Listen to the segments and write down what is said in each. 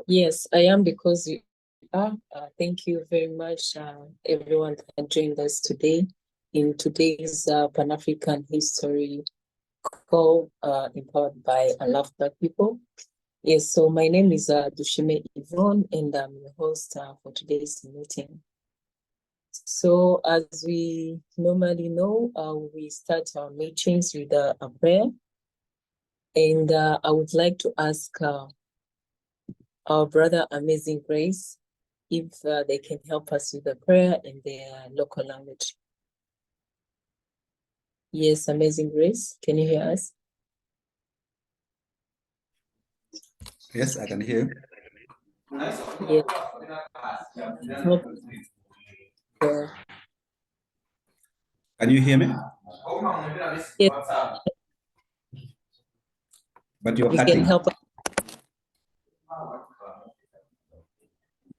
Yes, I am because you are. Thank you very much, everyone that joined us today in today's Pan-African History Call, empowered by Love Black People. Yes, so my name is Dushime Yvonne, and I'm your host for today's meeting. So as we normally know, we start our meetings with a prayer, and I would like to ask our brother Amazing Grace if they can help us with the prayer in their local language. Yes, Amazing Grace, can you hear us? Yes, I can hear you. Yes. Help. Can you hear me? Yes, But you're you can cutting. help us.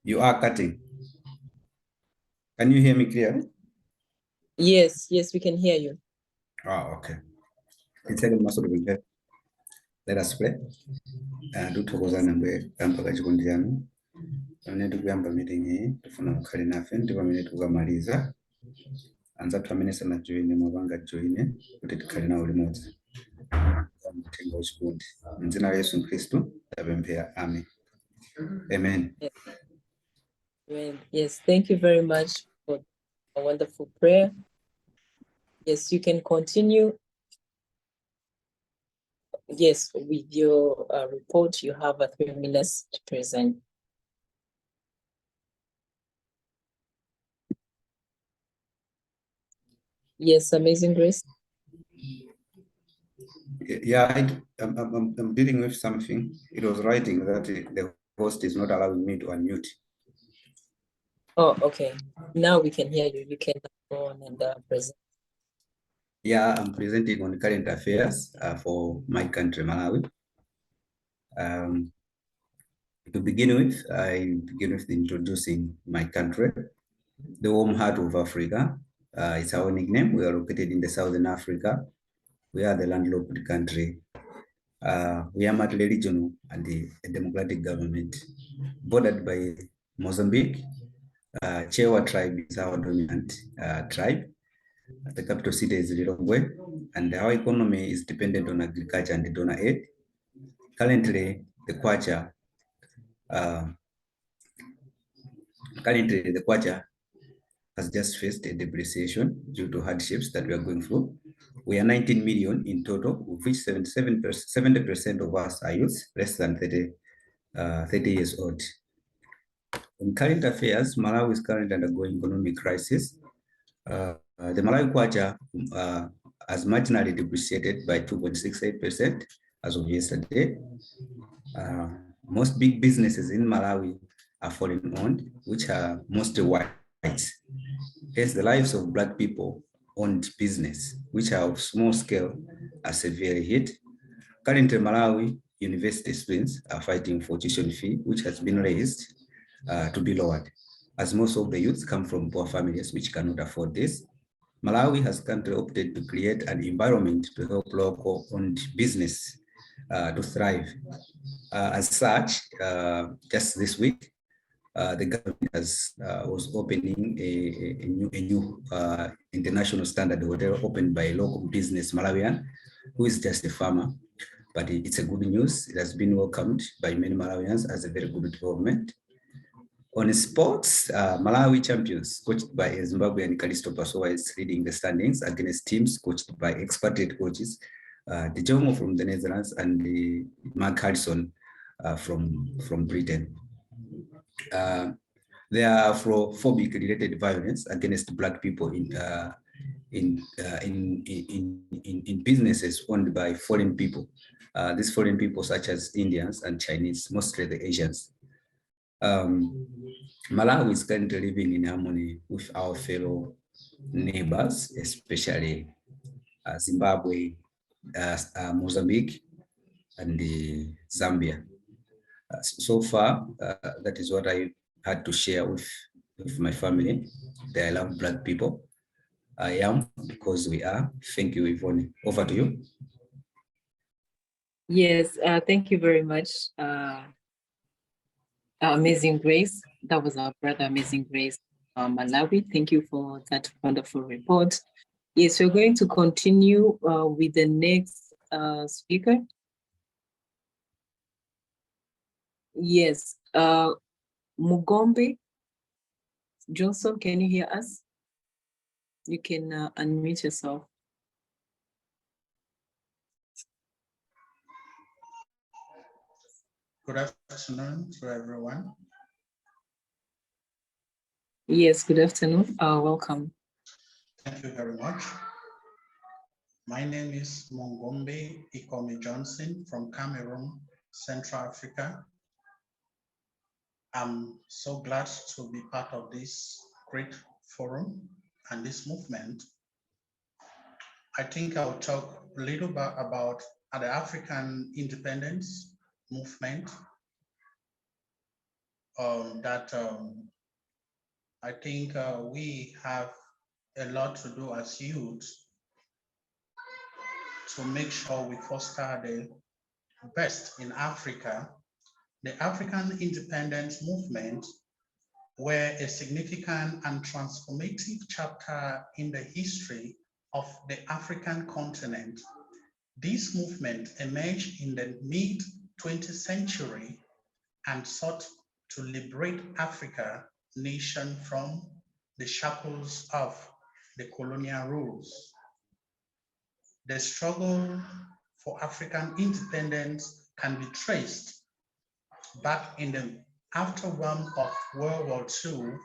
You are cutting. Can you hear me clearly? Yes, we can hear you. Oh, okay. Let us pray. Tuthokozana mbwe kampaka chikondi chanu pamene tikuyamba meeting iyi tifuna mukhale nafe ndi pamene tikamaliza anzathu amene sanajoine mwapanga joine kuti tikhale nawo limodzi mtengo wachikondi m'dzina la Yesu Khristu tapemphera, amen. Amen. Yes, thank you very much for a wonderful prayer. Yes, you can continue. Yes, with your report, you have 3 minutes to present. Yes, Amazing Grace. Yeah, I'm dealing with something. It was writing that the host is not allowing me to unmute. Oh, okay. Now we can hear you. You can go on and present. Yeah, I'm presenting on current affairs for my country, Malawi. To begin with, I begin with introducing my country, the warm heart of Africa. It's our nickname. We are located in the Southern Africa. We are the landlocked country. We are multi regional and a democratic government, bordered by Mozambique. Chewa tribe is our dominant tribe. The capital city is Lilongwe, and our economy is dependent on agriculture and donor aid. Currently, the kwacha has just faced a depreciation due to hardships that we are going through. We are 19 million in total, of which 70% of us are youth, less than 30 years old. In current affairs, Malawi is currently undergoing economic crisis. The Malawi kwacha has marginally depreciated by 2.68% as of yesterday. Most big businesses in Malawi are foreign owned, which are mostly white. Hence, the lives of Black people owned business, which are of small scale, are severely hit. Currently, Malawi university students are fighting for tuition fee, which has been raised to be lowered, as most of the youths come from poor families which cannot afford this. Malawi has currently opted to create an environment to help local owned business to thrive. As such, just this week, the government was opening a new international standard hotel opened by a local business Malawian, who is just a farmer. But it's a good news. It has been welcomed by many Malawians as a very good development. On sports, Malawi champions, coached by Zimbabwean Callisto Passoa, is leading the standings against teams coached by expatriate coaches, De Jongo from the Netherlands and Mark Harrison from Britain. There are Afrophobic related violence against Black people in businesses owned by foreign people. These foreign people, such as Indians and Chinese, mostly the Asians. Malawi is currently living in harmony with our fellow neighbors, especially Zimbabwe, Mozambique, and Zambia. So far, that is what I had to share with my family. They love Black people. I am because we are. Thank you, Yvonne. Over to you. Yes, thank you very much, Amazing Grace. That was our brother, Amazing Grace, Malawi. Thank you for that wonderful report. Yes, we're going to continue with the next speaker. Yes, Mugombe Johnson, can you hear us? You can unmute yourself. Good afternoon to everyone. Yes, good afternoon. Welcome. Thank you very much. My name is Mungombe Ikomi Johnson from Cameroon, Central Africa. I'm so glad to be part of this great forum and this movement. I think I'll talk a little bit about the African independence movement I think we have a lot to do as youth to make sure we foster the best in Africa. The African independence movement were a significant and transformative chapter in the history of the African continent. This movement emerged in the mid-20th century and sought to liberate Africa nation from the shackles of the colonial rules. The struggle for African independence can be traced back in the afterwhelm of World War II,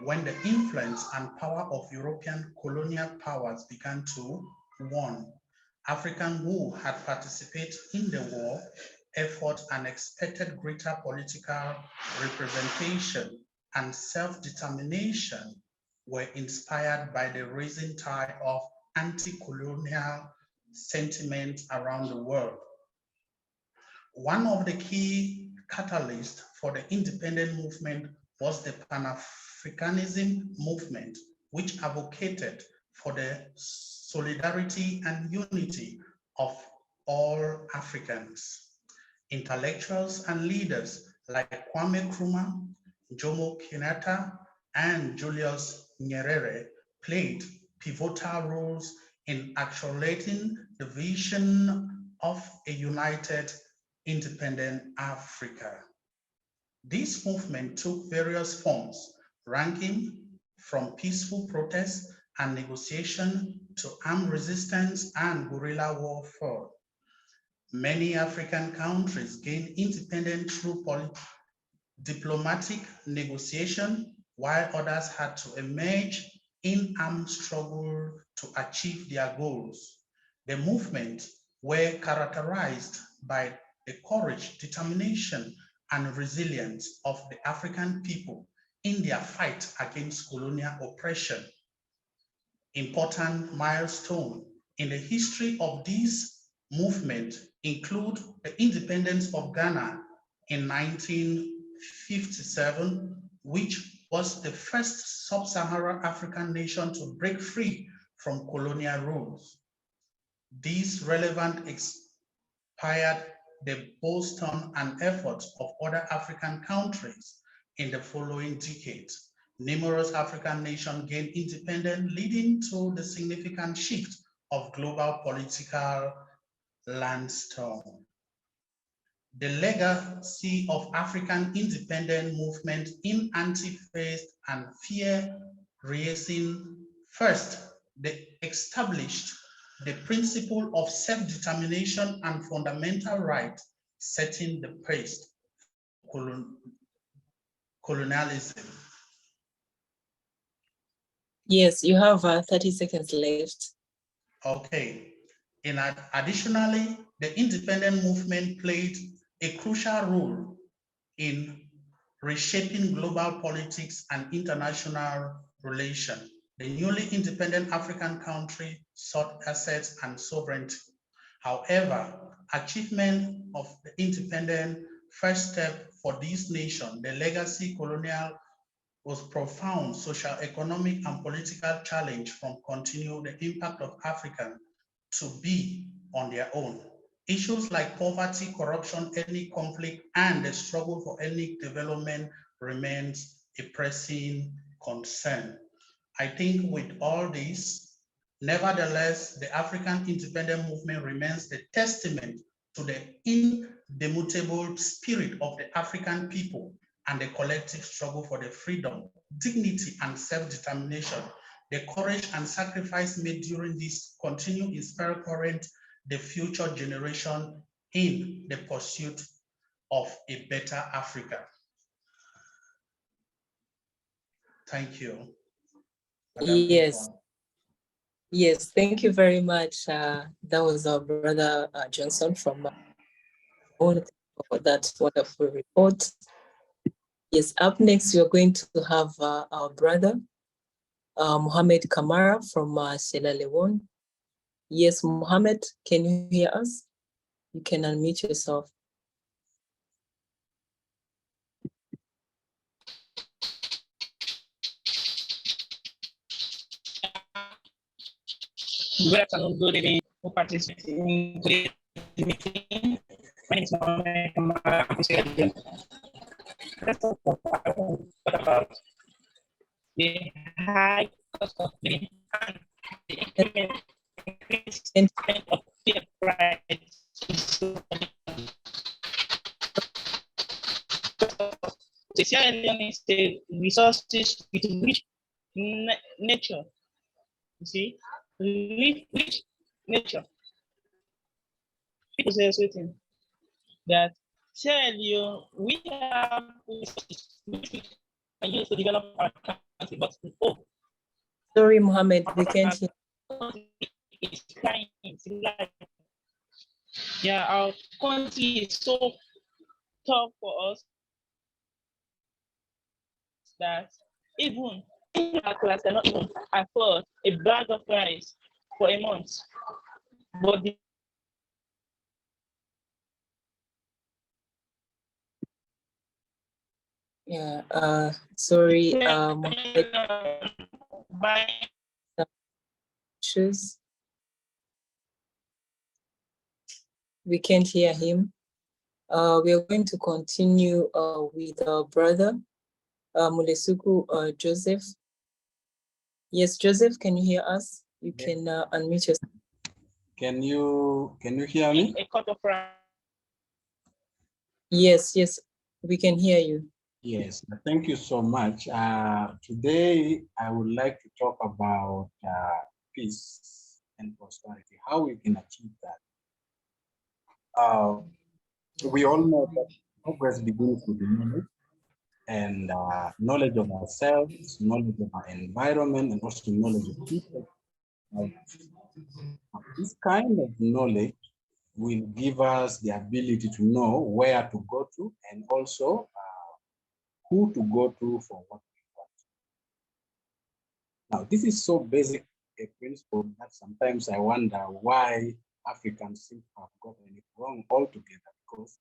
when the influence and power of European colonial powers began to wane. Africans who had participated in the war effort and expected greater political representation and self-determination were inspired by the rising tide of anti-colonial sentiment around the world. One of the key catalysts for the independent movement was the Pan-Africanism movement, which advocated for the solidarity and unity of all Africans. Intellectuals and leaders like Kwame Nkrumah, Jomo Kenyatta, and Julius Nyerere played pivotal roles in actualizing the vision of a united, independent Africa. This movement took various forms, ranging from peaceful protest and negotiation to armed resistance and guerrilla warfare. Many African countries gained independence through diplomatic negotiation, while others had to emerge in armed struggle to achieve their goals. The movement were characterized by the courage, determination, and resilience of the African people in their fight against colonial oppression. Important milestones in the history of this movement include the independence of Ghana in 1957, which was the first sub-Saharan African nation to break free from colonial rules. These relevant inspired the boldness and efforts of other African countries in the following decades. Numerous African nations gained independence, leading to the significant shift of global political landscape. The legacy of African independence movement in anti-faith and fear-raising. First, they established the principle of self-determination and fundamental rights, setting the pace for colonialism. Yes, you have 30 seconds left. Okay. Additionally, the independent movement played a crucial role in reshaping global politics and international relations. The newly independent African country sought assets and sovereignty. However, achievement of the independent first step for this nation, the legacy colonial was profound social, economic, and political challenge from continue the impact of Africans to be on their own. Issues like poverty, corruption, ethnic conflict, and the struggle for ethnic development remains a pressing concern. I think with all this, nevertheless, the African independent movement remains the testament to the indomitable spirit of the African people and the collective struggle for the freedom, dignity, and self-determination. The courage and sacrifice made during this continue inspire current, the future generation in the pursuit of a better Africa. Thank you. Yes. Yes, thank you very much. That was our brother Johnson from for that wonderful report. Yes, up next we're going to have our brother Mohamed Kamara from Sierra Leone. Yes, Mohamed, can you hear us? You can unmute yourself. Good afternoon, good evening, who participate in today's meeting. My name is Mohamed Kamara. I'm Sierra Leone. Let's talk about the high cost of living and the increasing of fuel prices. The Sierra Leone is the resources with rich nature. You see, rich nature. People say certain that Sierra Leone, we have resources which we can use to develop our country, but oh, sorry, Mohamed, we can't hear. It's dying, it's life. Yeah, our country is so tough for us that even our class cannot even afford a bag of rice for a month. But the Yeah, sorry, Mohamed, issues. We can't hear him. We are going to continue with our brother, Mulesuku Joseph. Yes, Joseph, can you hear us? You can unmute yourself. Can you hear me? a cut of rice. Yes, we can hear you. Yes, thank you so much. Today, I would like to talk about peace and prosperity, how we can achieve that. We all know that progress begins with knowledge, and knowledge of ourselves, knowledge of our environment, and also knowledge of people. This kind of knowledge will give us the ability to know where to go to and also who to go to for what we want. Now, this is so basic a principle that sometimes I wonder why Africans seem to have gotten it wrong altogether, because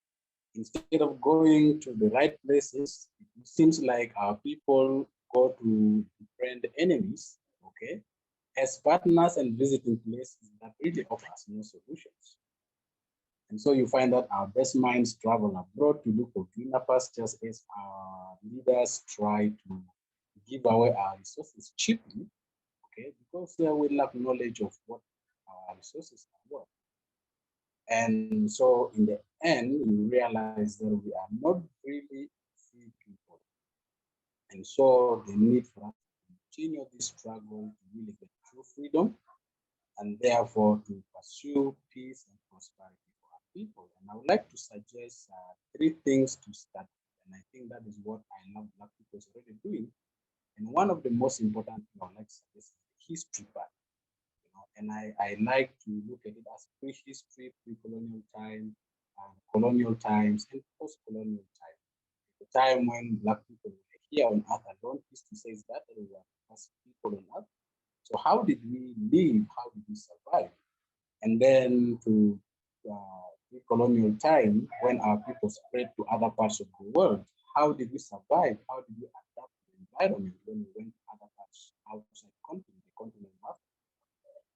instead of going to the right places, it seems like our people go to different enemies, okay, as partners and visiting places that really offers no solutions. And so you find that our best minds travel abroad to look for greener pastures as our leaders try to give away our resources cheaply, okay, because we lack knowledge of what our resources are worth. And so in the end, we realize that we are not really free people. And so the need for us to continue this struggle to really get true freedom and therefore to pursue peace and prosperity for our people. And I would like to suggest 3 things to start with. And I think that is what I love Black people is already doing. And one of the most important things I would like to suggest is the history part. And I like to look at it as prehistory, pre-colonial time, colonial times, and post-colonial time. The time when Black people were here on Earth alone, history says that they were the first people on Earth. So how did we live? How did we survive? And then to pre-colonial time, when our people spread to other parts of the world, how did we survive? How did we adapt to the environment when we went to other parts outside the continent of Africa?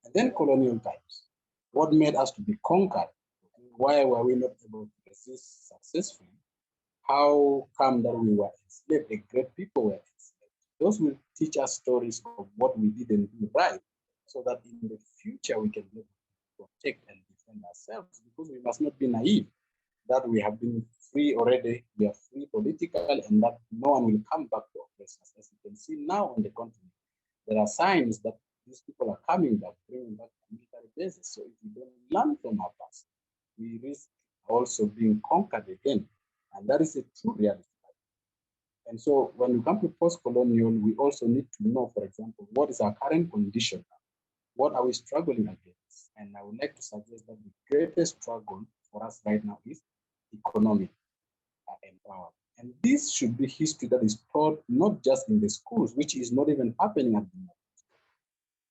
And then colonial times. What made us to be conquered? What why were we not able to resist successfully? How come that we were enslaved? A great people were enslaved. Those will teach us stories of what we didn't do right, so that in the future we can protect and defend ourselves, because we must not be naive that we have been free already, we are free politically, and that no one will come back to oppress us. As you can see now on the continent, there are signs that these people are coming back, bringing back military bases. So if we don't learn from our past, we risk also being conquered again. And that is a true reality. And so when we come to post-colonial, we also need to know, for example, what is our current condition? What are we struggling against? And I would like to suggest that the greatest struggle for us right now is economic empowerment. And this should be history that is taught not just in the schools, which is not even happening at the moment.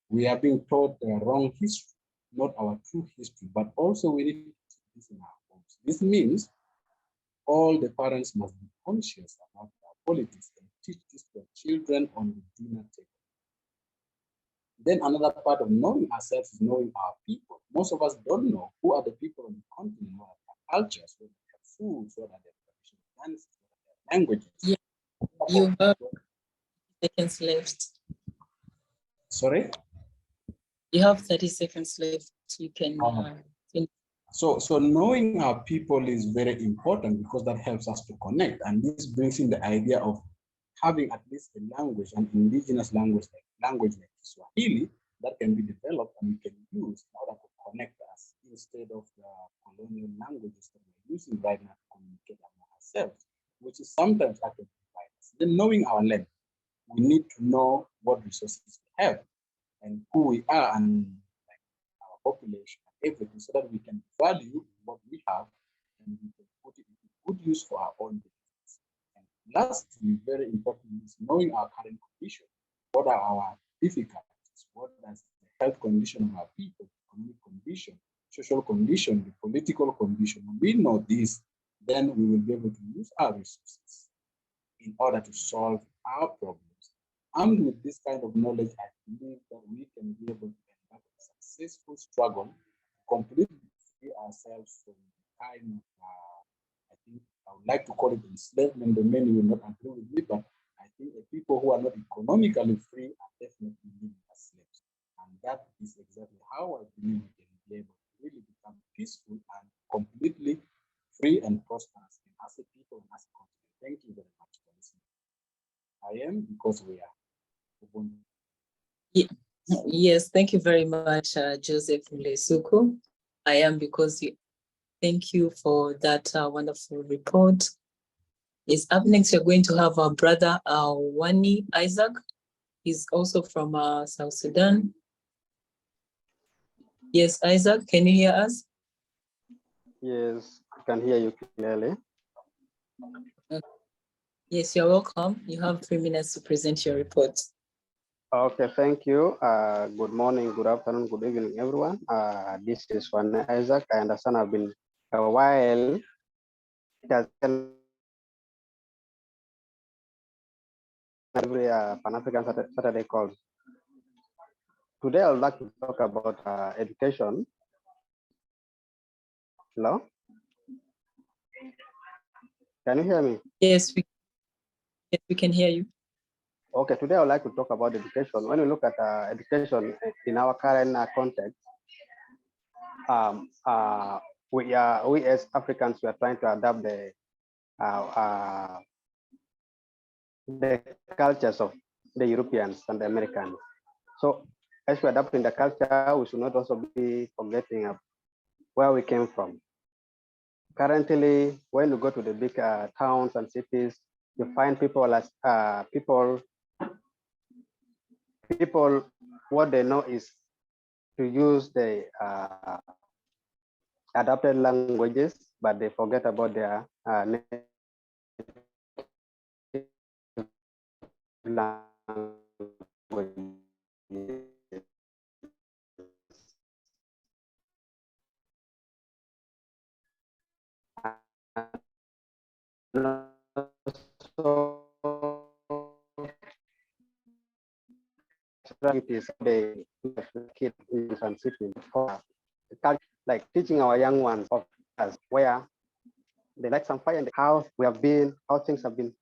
We are being taught the wrong history, not our true history, but also we need to teach this in our homes. This means all the parents must be conscious about our politics and teach this to our children on the dinner table. Then another part of knowing ourselves is knowing our people. Most of us don't know who are the people on the continent, what are their cultures, what are their foods, what are their traditional dances, what are their languages. Yeah. You have seconds left. Sorry? You have 30 seconds left. You can finish. So knowing our people is very important because that helps us to connect. And this brings in the idea of having at least a language, an indigenous language like Swahili, that can be developed and we can use in order to connect us instead of the colonial languages that we're using right now to communicate among ourselves, which is sometimes actually violence. Then knowing our land, we need to know what resources we have and who we are and our population and everything, so that we can value what we have and we can put it into good use for our own benefits. And lastly, very important is knowing our current condition. What are our difficulties? What is the health condition of our people, economic condition, social condition, the political condition? When we know this, then we will be able to use our resources in order to solve our problems. Armed with this kind of knowledge, I believe that we can be able to conduct a successful struggle to completely free ourselves from the kind of, I think I would like to call it enslavement. The many will not agree with me, but I think the people who are not economically free are definitely living as slaves. And that is exactly how I believe we can be able to really become peaceful and completely free and prosperous as a people and as a continent. Thank you very much for listening. I am because we are. Yes, thank you very much, Joseph Mlesuku. I am because you. Thank you for that wonderful report. Is up next, you're going to have our brother Wani Isaac. He's also from South Sudan. Yes, Isaac, can you hear us? Yes, I can hear you clearly. Yes, you're welcome. You have 3 minutes to present your report. Okay, thank you. Good morning, good afternoon, good evening, everyone. This is Wani Isaac. I understand I've been a while. It has been every Pan-African Saturday calls. Today, I would like to talk about education. Hello? Can you hear me? Yes, we can hear you. Okay, today I would like to talk about education. When you look at education in our current context, we as Africans, we are trying to adapt the cultures of the Europeans and the Americans. So as we adapt in the culture, we should not also be forgetting where we came from. Currently, when you go to the big towns and cities, you find people as people, what they know is to use the adapted languages, but they forget about their native language. So activities they kids and sitting for like teaching our young ones of us where they light some fire and how we have been, how things have been.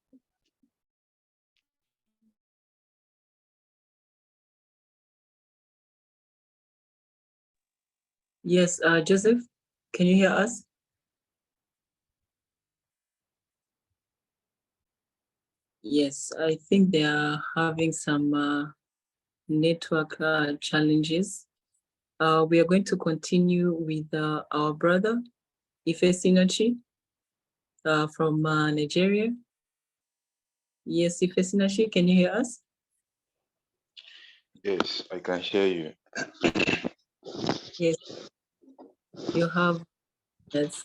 Yes, Joseph, can you hear us? Yes, I think they are having some network challenges. We are going to continue with our brother, Ife Sinachi, from Nigeria. Yes, Ife Sinachi, can you hear us? Yes, I can hear you. Yes, you have, yes.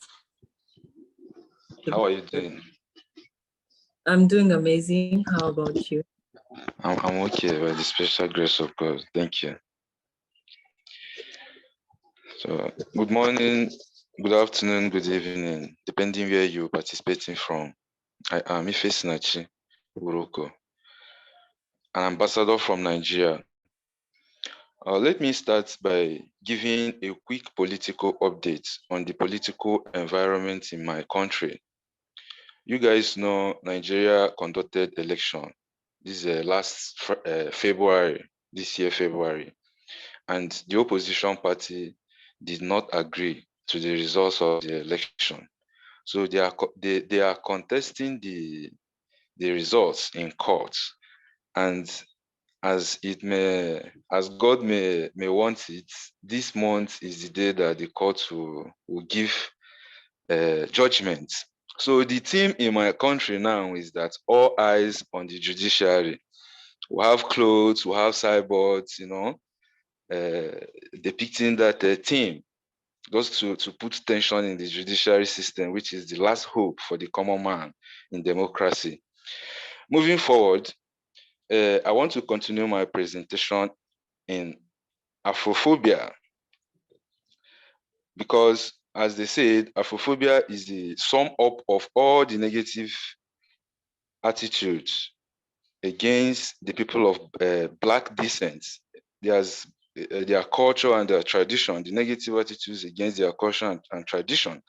How are you doing? I'm doing amazing. How about you? I'm okay by the special grace of God. Thank you. So, good morning, good afternoon, good evening, depending where you're participating from. I am Ife Sinachi Uroko, an ambassador from Nigeria. Let me start by giving a quick political update on the political environment in my country. You guys know Nigeria conducted election. This is last February, this year February, and the opposition party did not agree to the results of the election. So they are contesting the results in court, and as God may want it, this month is the day that the court will give judgment. So the theme in my country now is that all eyes on the judiciary. We have clothes, we have sideboards, depicting that theme, just to put tension in the judiciary system, which is the last hope for the common man in democracy. Moving forward, I want to continue my presentation in Afrophobia, because as they said, Afrophobia is the sum up of all the negative attitudes against the people of Black descent. There's their culture and their tradition, the negative attitudes against their culture and tradition.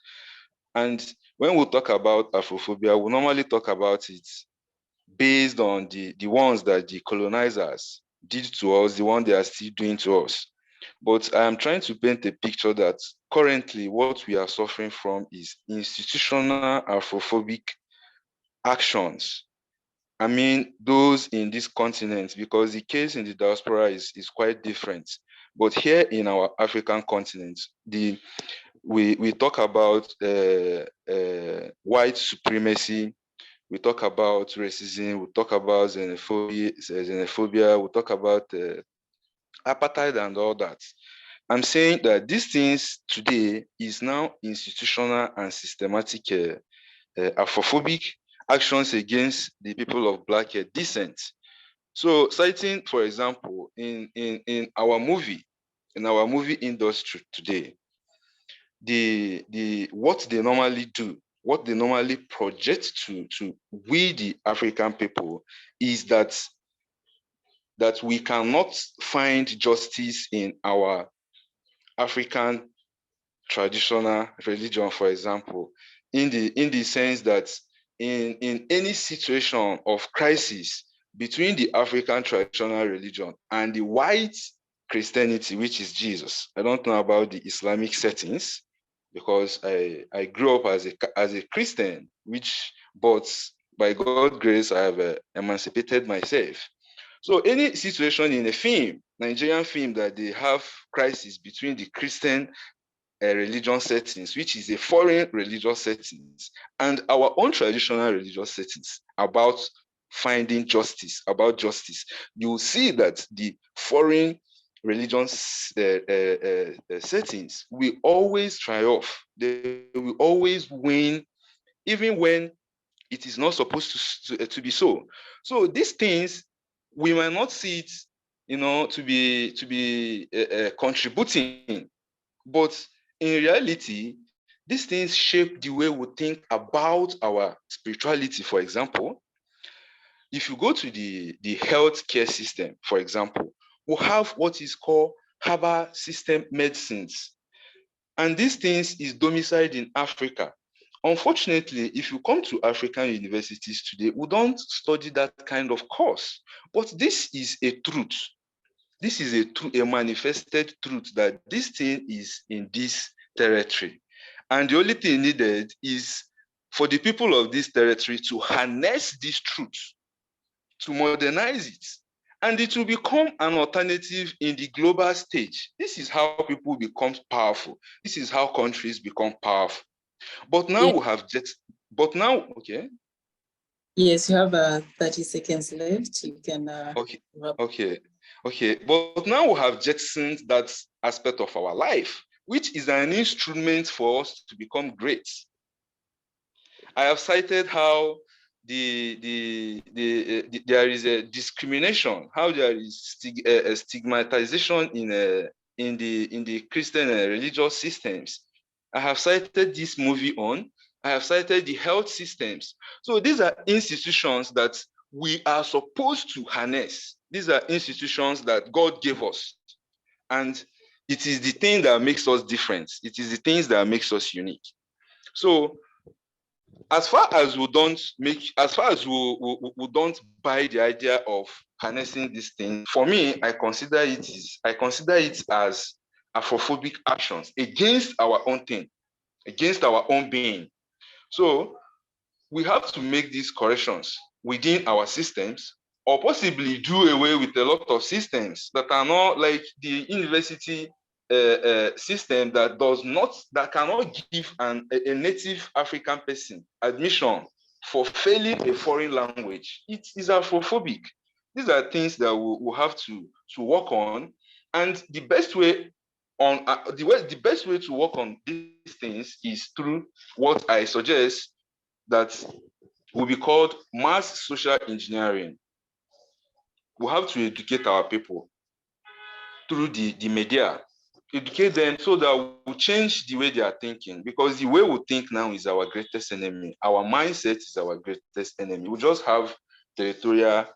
And when we talk about Afrophobia, we normally talk about it based on the ones that the colonizers did to us, the one they are still doing to us. But I am trying to paint a picture that currently what we are suffering from is institutional Afrophobic actions. I mean, those in this continent, because the case in the diaspora is quite different. But here in our African continent, we talk about white supremacy, we talk about racism, we talk about xenophobia, we talk about apartheid and all that. I'm saying that these things today is now institutional and systematic Afrophobic actions against the people of Black descent. So citing, for example, in our movie industry today, what they normally do, what they normally project to we the African people is that we cannot find justice in our African traditional religion, for example, in the sense that in any situation of crisis between the African traditional religion and the white Christianity, which is Jesus. I don't know about the Islamic settings because I grew up as a Christian, but by God's grace, I have emancipated myself. So any situation in a film, Nigerian film, that they have crisis between the Christian religious settings, which is a foreign religious settings, and our own traditional religious settings about finding justice, about justice, you will see that the foreign religious settings will always triumph. They will always win, even when it is not supposed to be so. So these things, we might not see it, to be contributing, but in reality, these things shape the way we think about our spirituality. For example, if you go to the healthcare system, for example, we have what is called herbal system medicines. And these things is domiciled in Africa. Unfortunately, if you come to African universities today, we don't study that kind of course. But this is a truth. This is a manifested truth that this thing is in this territory. And the only thing needed is for the people of this territory to harness this truth, to modernize it, and it will become an alternative in the global stage. This is how people become powerful. This is how countries become powerful. But now we have just, but now, okay. Yes, you have 30 seconds left. You can. Okay. But now we have jettisoned that aspect of our life, which is an instrument for us to become great. I have cited how there is a discrimination, how there is a stigmatization in the Christian religious systems. I have cited this movie on. I have cited the health systems. So these are institutions that we are supposed to harness. These are institutions that God gave us. And it is the thing that makes us different. It is the things that makes us unique. So as far as we don't buy the idea of harnessing this thing, for me, I consider it as Afrophobic actions against our own thing, against our own being. So we have to make these corrections within our systems, or possibly do away with a lot of systems that are not like the university system that cannot give a native African person admission for failing a foreign language. It is Afrophobic. These are things that we'll have to work on, and the best way to work on these things is through what I suggest that will be called mass social engineering. We have to educate our people through the media, educate them so that we change the way they are thinking, because the way we think now is our greatest enemy. Our mindset is our greatest enemy. We just have territorial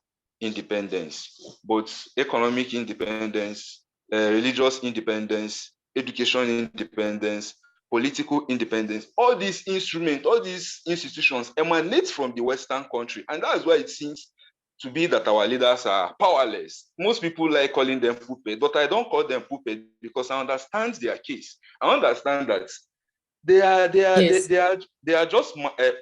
independence, but economic independence, religious independence, education independence, political independence, all these instruments, all these institutions emanate from the Western country. And that's why it seems to be that our leaders are powerless. Most people like calling them puppet, but I don't call them puppet because I understand their case. I understand that they are just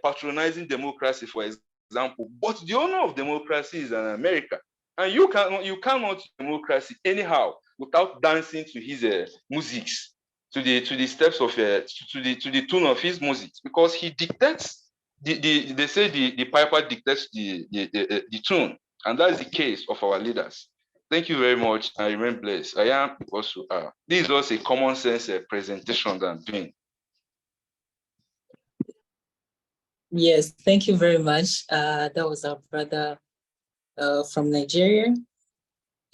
patronizing democracy, for example. But the owner of democracy is an American, and you cannot democracy anyhow without dancing to his musics, to the steps of to the tune of his music, because he dictates. They say the piper dictates the tune, and that's the case of our leaders. Thank you very much. I remain blessed. I am also. This is also a common sense presentation that I'm doing. Yes, thank you very much. That was our brother from Nigeria,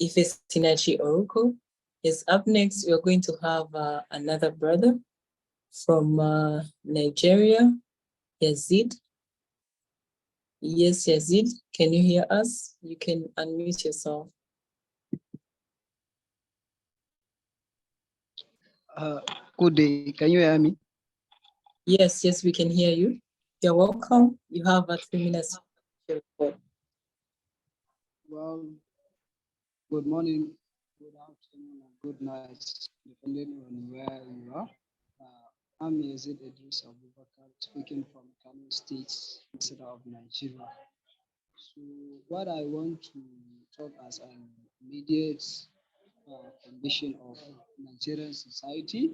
Ifesinachi Oruko. Yes, up next, we're going to have another brother from Nigeria, Yazid. Yes, Yazid, can you hear us? You can unmute yourself. Good day. Can you hear me? Yes, we can hear you. You're welcome. You have 3 minutes. Well, good morning, good afternoon, and good night, depending on where you are. I'm Yazid Idris Abubakar, speaking from Kano State, instead of Nigeria. So, what I want to talk as an immediate condition of Nigerian society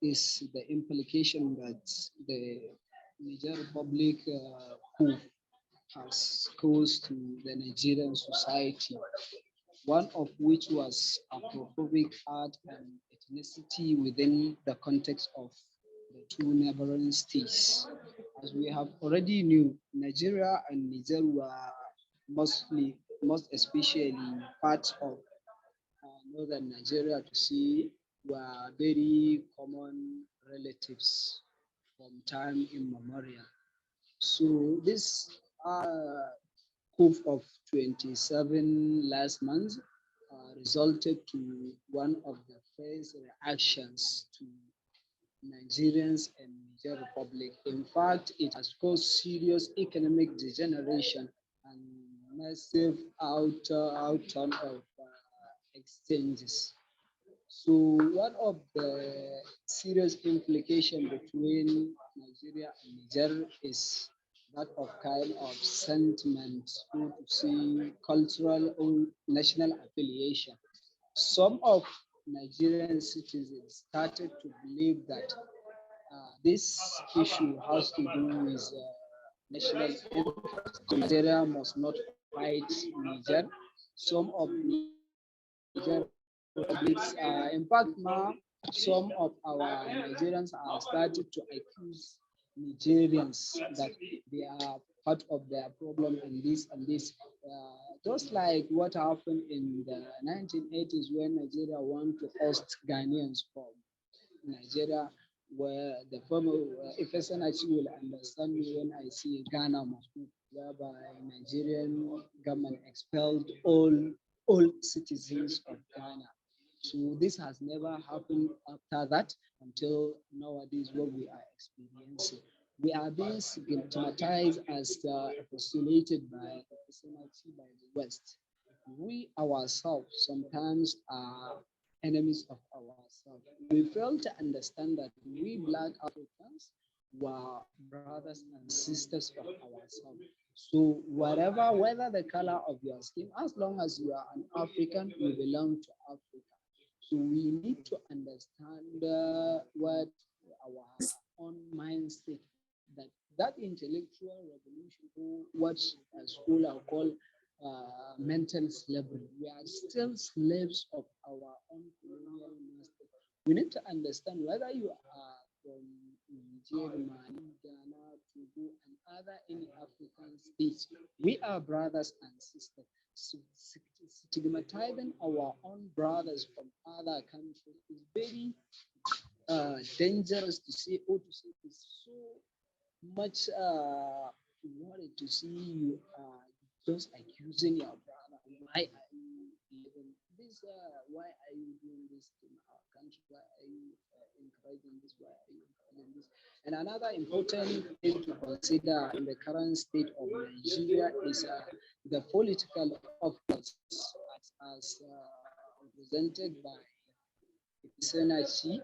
is the implication that the Niger Republic coup has caused to the Nigerian society, one of which was Afrophobic art and ethnicity within the context of the two neighboring states. As we have already knew, Nigeria and Niger were most especially part of northern Nigeria to see were very common relatives from time immemorial. So this coup of 27 last month resulted to one of the first reactions to Nigerians and Niger Republic. In fact, it has caused serious economic degeneration and massive outturn of exchanges. So one of the serious implications between Nigeria and Niger is that of kind of sentiment, so to see cultural or national affiliation. Some of Nigerian citizens started to believe that this issue has to do with national interest. Nigeria must not fight Niger. Some of Niger republics, in fact, now some of our Nigerians are started to accuse Nigerians that they are part of their problem and this and this. Just like what happened in the 1980s when Nigeria wanted to host Ghanaians from Nigeria, where the former, if SNIC will understand me when I see Ghana must move, whereby Nigerian government expelled all citizens of Ghana. So this has never happened after that until nowadays what we are experiencing. We are being stigmatized as postulated by SNIC by the West. We ourselves sometimes are enemies of ourselves. We fail to understand that we Black Africans were brothers and sisters of ourselves. So whatever, whether the color of your skin, as long as you are an African, you belong to Africa. So we need to understand what our own mindset, that intellectual revolution, or what a scholar call mental slavery. We are still slaves of our own colonial master. We need to understand whether you are from Niger, Mali, Ghana, Togo, and other any African states. We are brothers and sisters. So stigmatizing our own brothers from other countries is very dangerous to say, or to say is so much worried to see you just accusing your brother. Why are you doing this? Why are you doing this in our country? Why are you encouraging this? Why are you encouraging this? And another important thing to consider in the current state of Nigeria is the political office as represented by Senachi,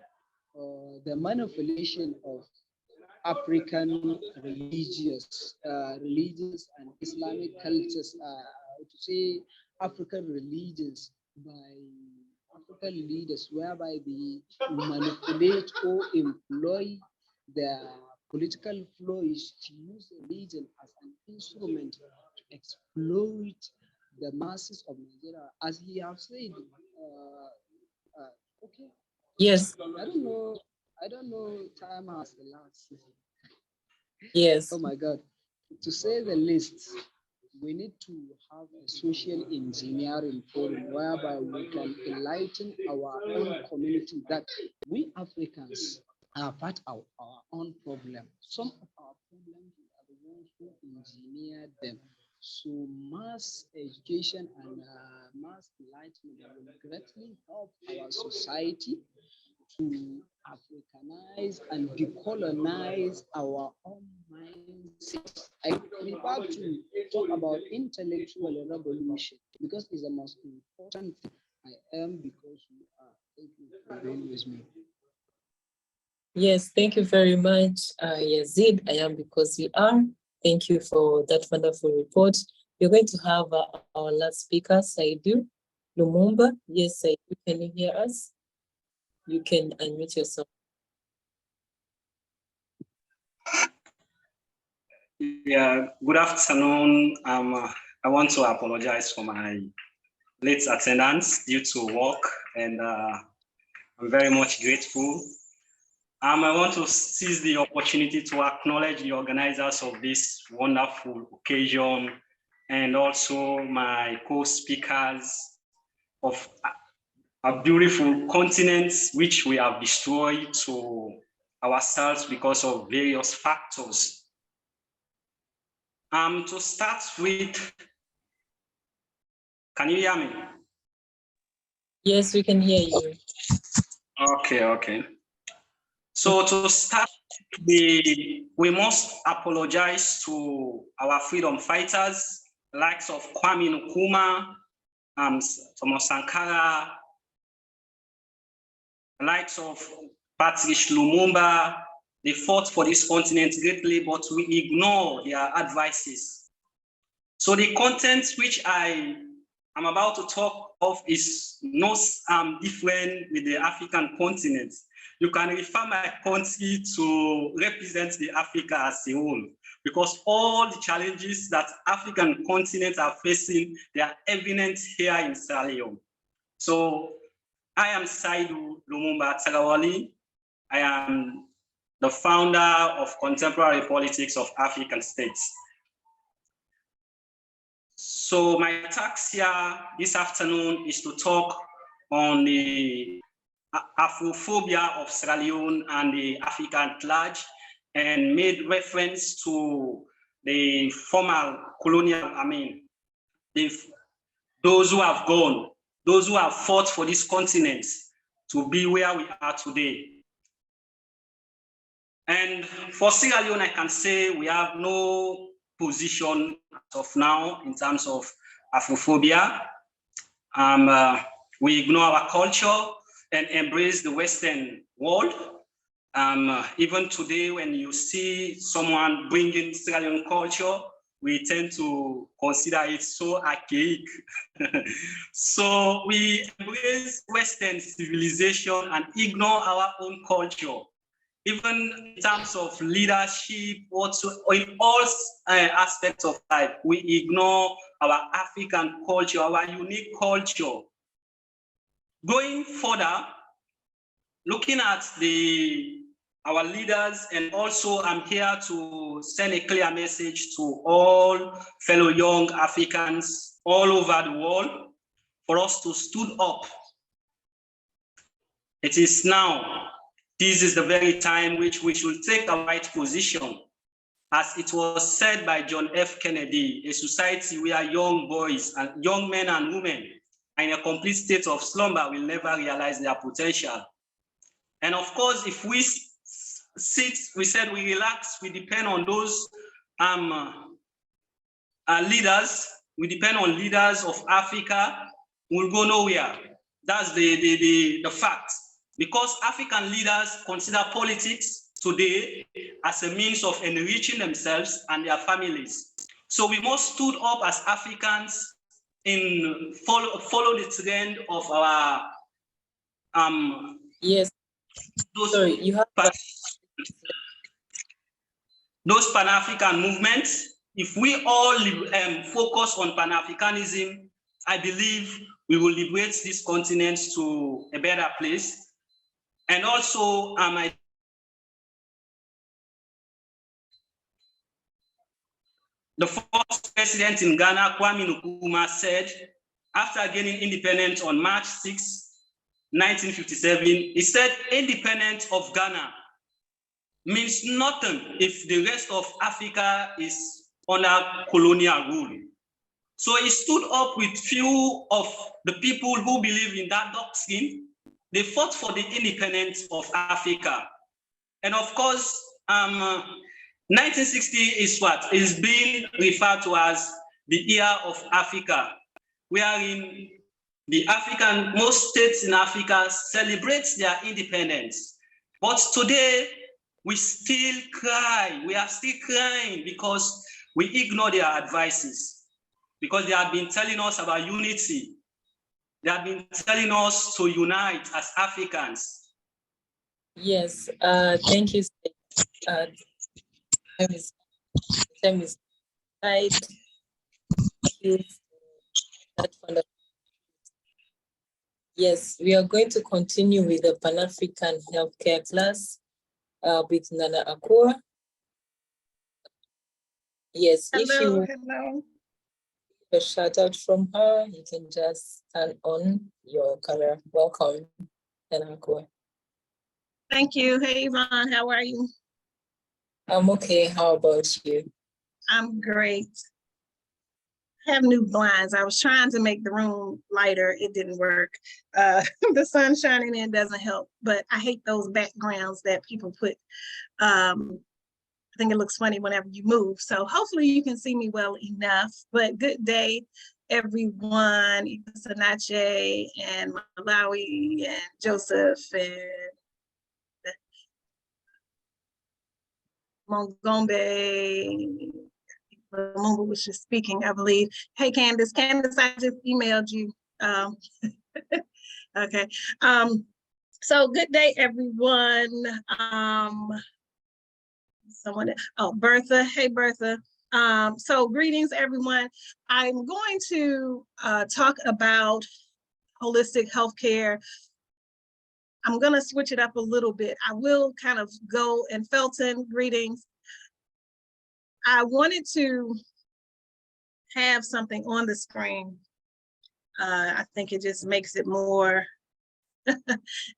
the manipulation of African religious and Islamic cultures, to say African religions by African leaders, whereby they manipulate or employ the political flourish to use religion as an instrument to exploit the masses of Nigeria, as he have said. Okay. Yes. I don't know. Time has elapsed. Yes. Oh my God. To say the least, we need to have a social engineering forum whereby we can enlighten our own community that we Africans are part of our own problem. Some of our problems are the ones who engineered them. So mass education and mass enlightenment will greatly help our society to Africanize and decolonize our own mindset. I prefer to talk about intellectual revolution because it's the most important thing. I am because you are. Thank you for being with me. Yes, thank you very much, Yazid. I am because you are. Thank you for that wonderful report. We're going to have our last speaker, Saidu Lumumba. Yes, Saidu, can you hear us? You can unmute yourself. Yeah, good afternoon. I want to apologize for my late attendance due to work, and I'm very much grateful. I want to seize the opportunity to acknowledge the organizers of this wonderful occasion and also my co-speakers of a beautiful continent which we have destroyed to ourselves because of various factors. To start with, can you hear me? Yes, we can hear you. Okay. So to start, we must apologize to our freedom fighters, likes of Kwame Nkrumah, Thomas Sankara, likes of Patrice Lumumba. They fought for this continent greatly, but we ignore their advices. So the content which I am about to talk of is not different with the African continent. You can refer my country to represent the Africa as a whole, because all the challenges that African continents are facing, they are evident here in Sierra Leone. So I am Saidu Lumumba Tagawali. I am the founder of Contemporary Politics of African States. So my task here this afternoon is to talk on the Afrophobia of Sierra Leone and the Africa at large, and made reference to the former colonial, those who have gone, those who have fought for this continent to be where we are today. And for Sierra Leone, I can say we have no position as of now in terms of Afrophobia. We ignore our culture and embrace the Western world. Even today, when you see someone bringing Sierra Leone culture, we tend to consider it so archaic. So we embrace Western civilization and ignore our own culture. Even in terms of leadership, also in all aspects of life, we ignore our African culture, our unique culture. Going further, looking at our leaders, and also I'm here to send a clear message to all fellow young Africans all over the world for us to stood up. It is now. This is the very time which we should take a right position. As it was said by John F. Kennedy, a society where young boys and young men and women are in a complete state of slumber will never realize their potential. And of course, if we said we relax, we depend on those leaders, we depend on leaders of Africa, we'll go nowhere. That's the fact. Because African leaders consider politics today as a means of enriching themselves and their families. So we must stood up as Africans in follow the trend of our yes. Sorry, you have those Pan-African movements. If we all focus on Pan-Africanism, I believe we will liberate this continent to a better place. And also, the first president in Ghana, Kwame Nkrumah, said, after gaining independence on March 6, 1957, he said, independence of Ghana means nothing if the rest of Africa is under colonial rule. So he stood up with few of the people who believe in that doctrine. They fought for the independence of Africa. And of course, 1960 is what is being referred to as the year of Africa, wherein most states in Africa celebrate their independence. But today, we still cry. We are still crying because we ignore their advices, because they have been telling us about unity. They have been telling us to unite as Africans. Yes, thank you. Time is right. Yes, we are going to continue with the Pan-African Healthcare class with Nana Akua. Yes, hello, if you hello. a shout out from her, you can just turn on your camera. Welcome, Nana Akua. Thank you. Hey, Yvonne, how are you? I'm okay. How about you? I'm great. have new blinds. I was trying to make the room lighter. It didn't work. The sun shining in doesn't help, but I hate those backgrounds that people put. I think it looks funny whenever you move. So hopefully you can see me well enough, but good day, everyone. Sanache and Malawi and Joseph and Mongombe. Lumumba was just speaking, I believe. Hey, Candace, I just emailed you. Okay. So good day, everyone. Bertha. Hey, Bertha. So greetings, everyone. I'm going to talk about holistic healthcare. I'm going to switch it up a little bit. I will kind of go, and Felton, greetings. I wanted to have something on the screen. I think it just makes it more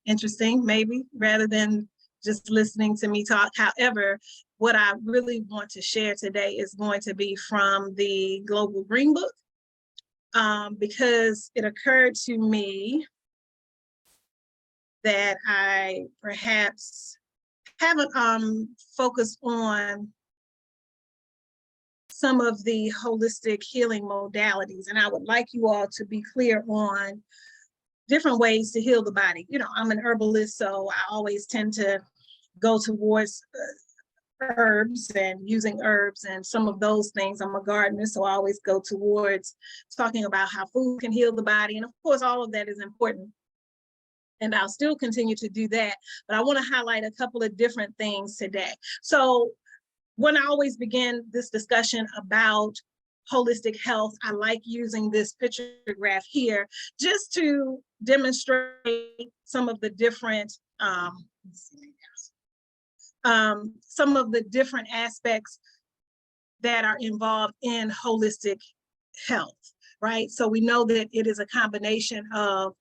interesting, maybe, rather than just listening to me talk. However, what I really want to share today is going to be from the Global Green Book, because it occurred to me that I perhaps haven't focused on some of the holistic healing modalities. And I would like you all to be clear on different ways to heal the body. You know, I'm an herbalist, so I always tend to go towards herbs and using herbs and some of those things. I'm a gardener, so I always go towards talking about how food can heal the body. And of course, all of that is important. And I'll still continue to do that. But I want to highlight a couple of different things today. So when I always begin this discussion about holistic health, I like using this picture graph here just to demonstrate some of the different aspects that are involved in holistic health, right? So we know that it is a combination of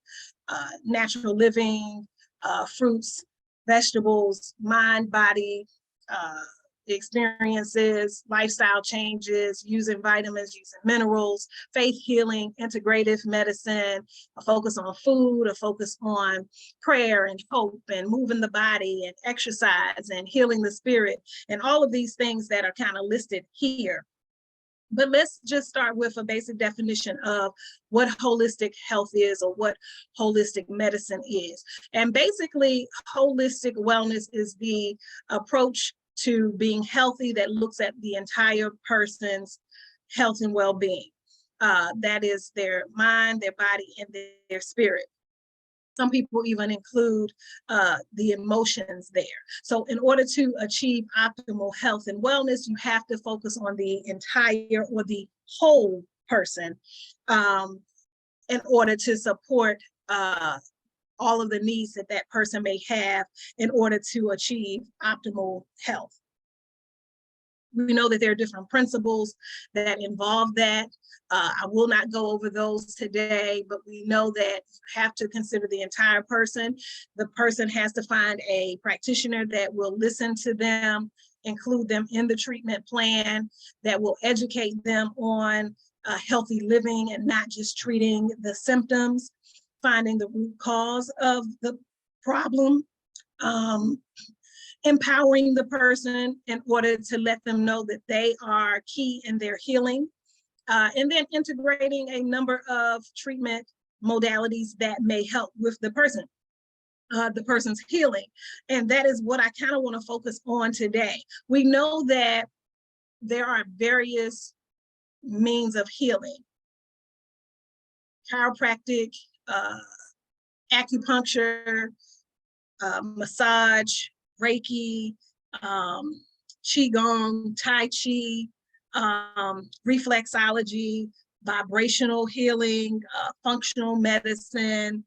natural living, fruits, vegetables, mind, body, experiences, lifestyle changes, using vitamins, using minerals, faith healing, integrative medicine, a focus on food, a focus on prayer and hope and moving the body and exercise and healing the spirit, and all of these things that are kind of listed here. But let's just start with a basic definition of what holistic health is, or what holistic medicine is. And basically, holistic wellness is the approach to being healthy that looks at the entire person's health and well-being. That is their mind, their body, and their spirit. Some people even include the emotions there. So in order to achieve optimal health and wellness, you have to focus on the entire, or the whole person, in order to support all of the needs that that person may have in order to achieve optimal health. We know that there are different principles that involve that. I will not go over those today, but we know that you have to consider the entire person. The person has to find a practitioner that will listen to them, include them in the treatment plan, that will educate them on healthy living and not just treating the symptoms, finding the root cause of the problem, empowering the person in order to let them know that they are key in their healing, and then integrating a number of treatment modalities that may help with the person's healing. And that is what I kind of want to focus on today. We know that there are various means of healing: chiropractic, acupuncture, massage, Reiki, Qigong, Tai Chi, reflexology, vibrational healing, functional medicine.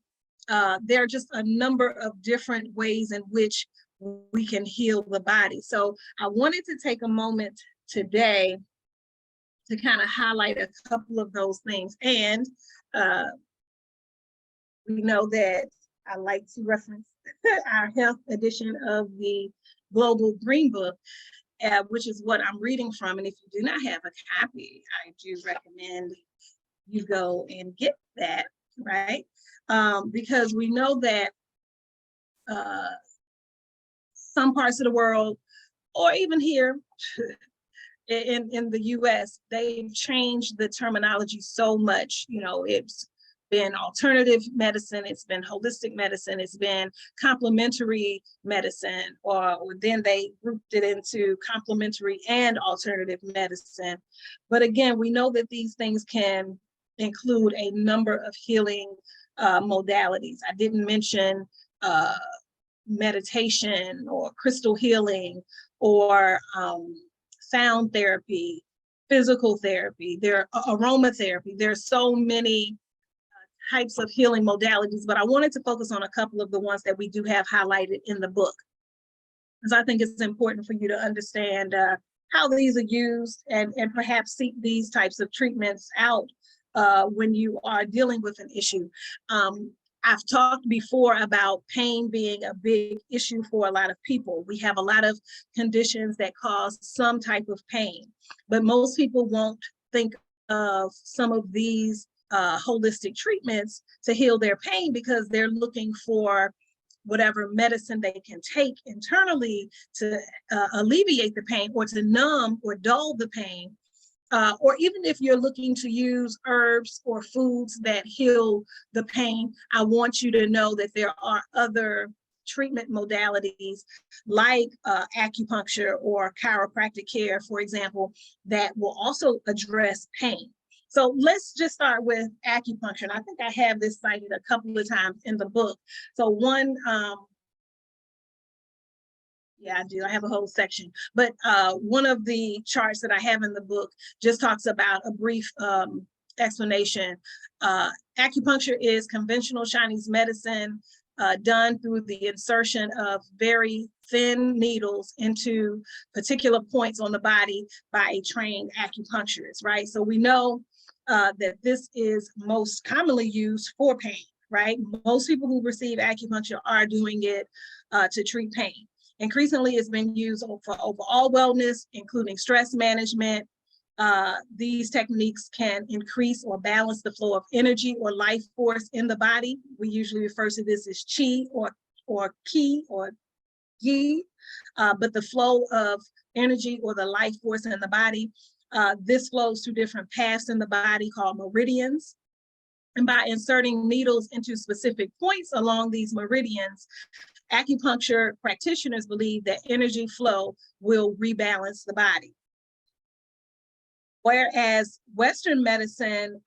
There are just a number of different ways in which we can heal the body. So I wanted to take a moment today to kind of highlight a couple of those things. And we know that I like to reference our health edition of the Global Green Book, which is what I'm reading from. And if you do not have a copy, I do recommend you go and get that, right? Because we know that some parts of the world, or even here in the US, they've changed the terminology so much. You know, it's been alternative medicine, it's been holistic medicine, it's been complementary medicine, or then they grouped it into complementary and alternative medicine. But again, we know that these things can include a number of healing modalities. I didn't mention meditation or crystal healing or sound therapy, physical therapy, there aromatherapy. There are so many types of healing modalities, but I wanted to focus on a couple of the ones that we do have highlighted in the book, because I think it's important for you to understand how these are used and perhaps seek these types of treatments out when you are dealing with an issue. I've talked before about pain being a big issue for a lot of people. We have a lot of conditions that cause some type of pain, but most people won't think of some of these holistic treatments to heal their pain because they're looking for whatever medicine they can take internally to alleviate the pain or to numb or dull the pain. Or even if you're looking to use herbs or foods that heal the pain, I want you to know that there are other treatment modalities like acupuncture or chiropractic care, for example, that will also address pain. So let's just start with acupuncture. And I think I have this cited a couple of times in the book. So one, yeah, I do. I have a whole section. But one of the charts that I have in the book just talks about a brief explanation. Acupuncture is conventional Chinese medicine done through the insertion of very thin needles into particular points on the body by a trained acupuncturist, right? So we know that this is most commonly used for pain, right? Most people who receive acupuncture are doing it to treat pain. Increasingly, it's been used for overall wellness, including stress management. These techniques can increase or balance the flow of energy or life force in the body. We usually refer to this as qi or ki or yi, but the flow of energy or the life force in the body. This flows through different paths in the body called meridians. And by inserting needles into specific points along these meridians, acupuncture practitioners believe that energy flow will rebalance the body. Whereas Western medicine,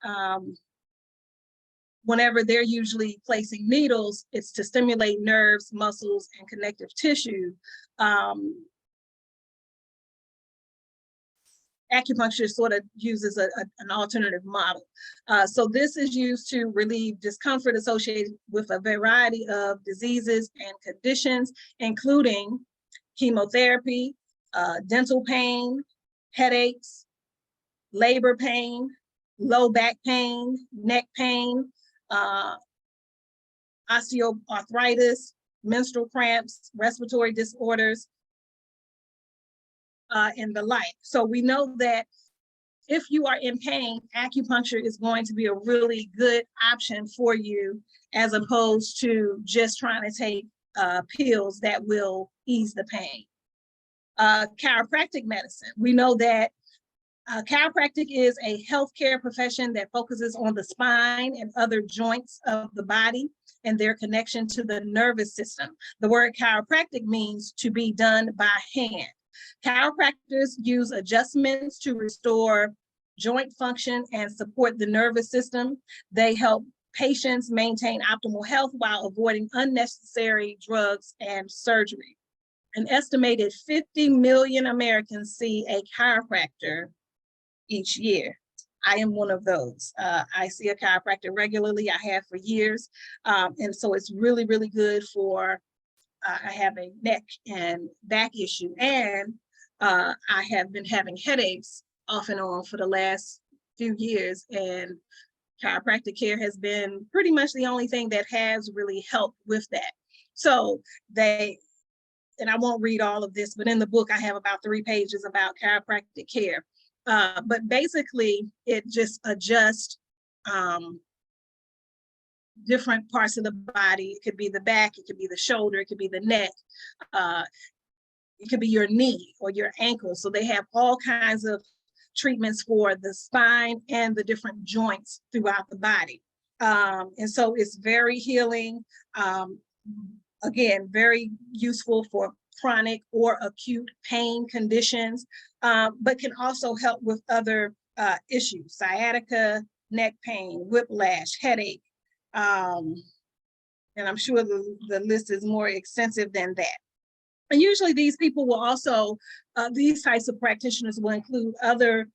whenever they're usually placing needles, it's to stimulate nerves, muscles, and connective tissue. Acupuncture sort of uses an alternative model. So this is used to relieve discomfort associated with a variety of diseases and conditions, including chemotherapy, dental pain, headaches, labor pain, low back pain, neck pain, osteoarthritis, menstrual cramps, respiratory disorders, and the like. So we know that if you are in pain, acupuncture is going to be a really good option for you, as opposed to just trying to take pills that will ease the pain. Chiropractic medicine. We know that chiropractic is a healthcare profession that focuses on the spine and other joints of the body and their connection to the nervous system. The word chiropractic means to be done by hand. Chiropractors use adjustments to restore joint function and support the nervous system. They help patients maintain optimal health while avoiding unnecessary drugs and surgery. An estimated 50 million Americans see a chiropractor each year. I am one of those. I see a chiropractor regularly. I have for years. And so it's really, really good for, I have a neck and back issue, and I have been having headaches off and on for the last few years, and chiropractic care has been pretty much the only thing that has really helped with that. So and I won't read all of this, but in the book I have about 3 pages about chiropractic care. But basically it just adjusts different parts of the body. It could be the back, it could be the shoulder, it could be the neck, it could be your knee or your ankle. So they have all kinds of treatments for the spine and the different joints throughout the body. And so it's very healing. Again, very useful for chronic or acute pain conditions, but can also help with other issues: sciatica, neck pain, whiplash, headache. And I'm sure the list is more extensive than that. And usually these people will also, these types of practitioners will include other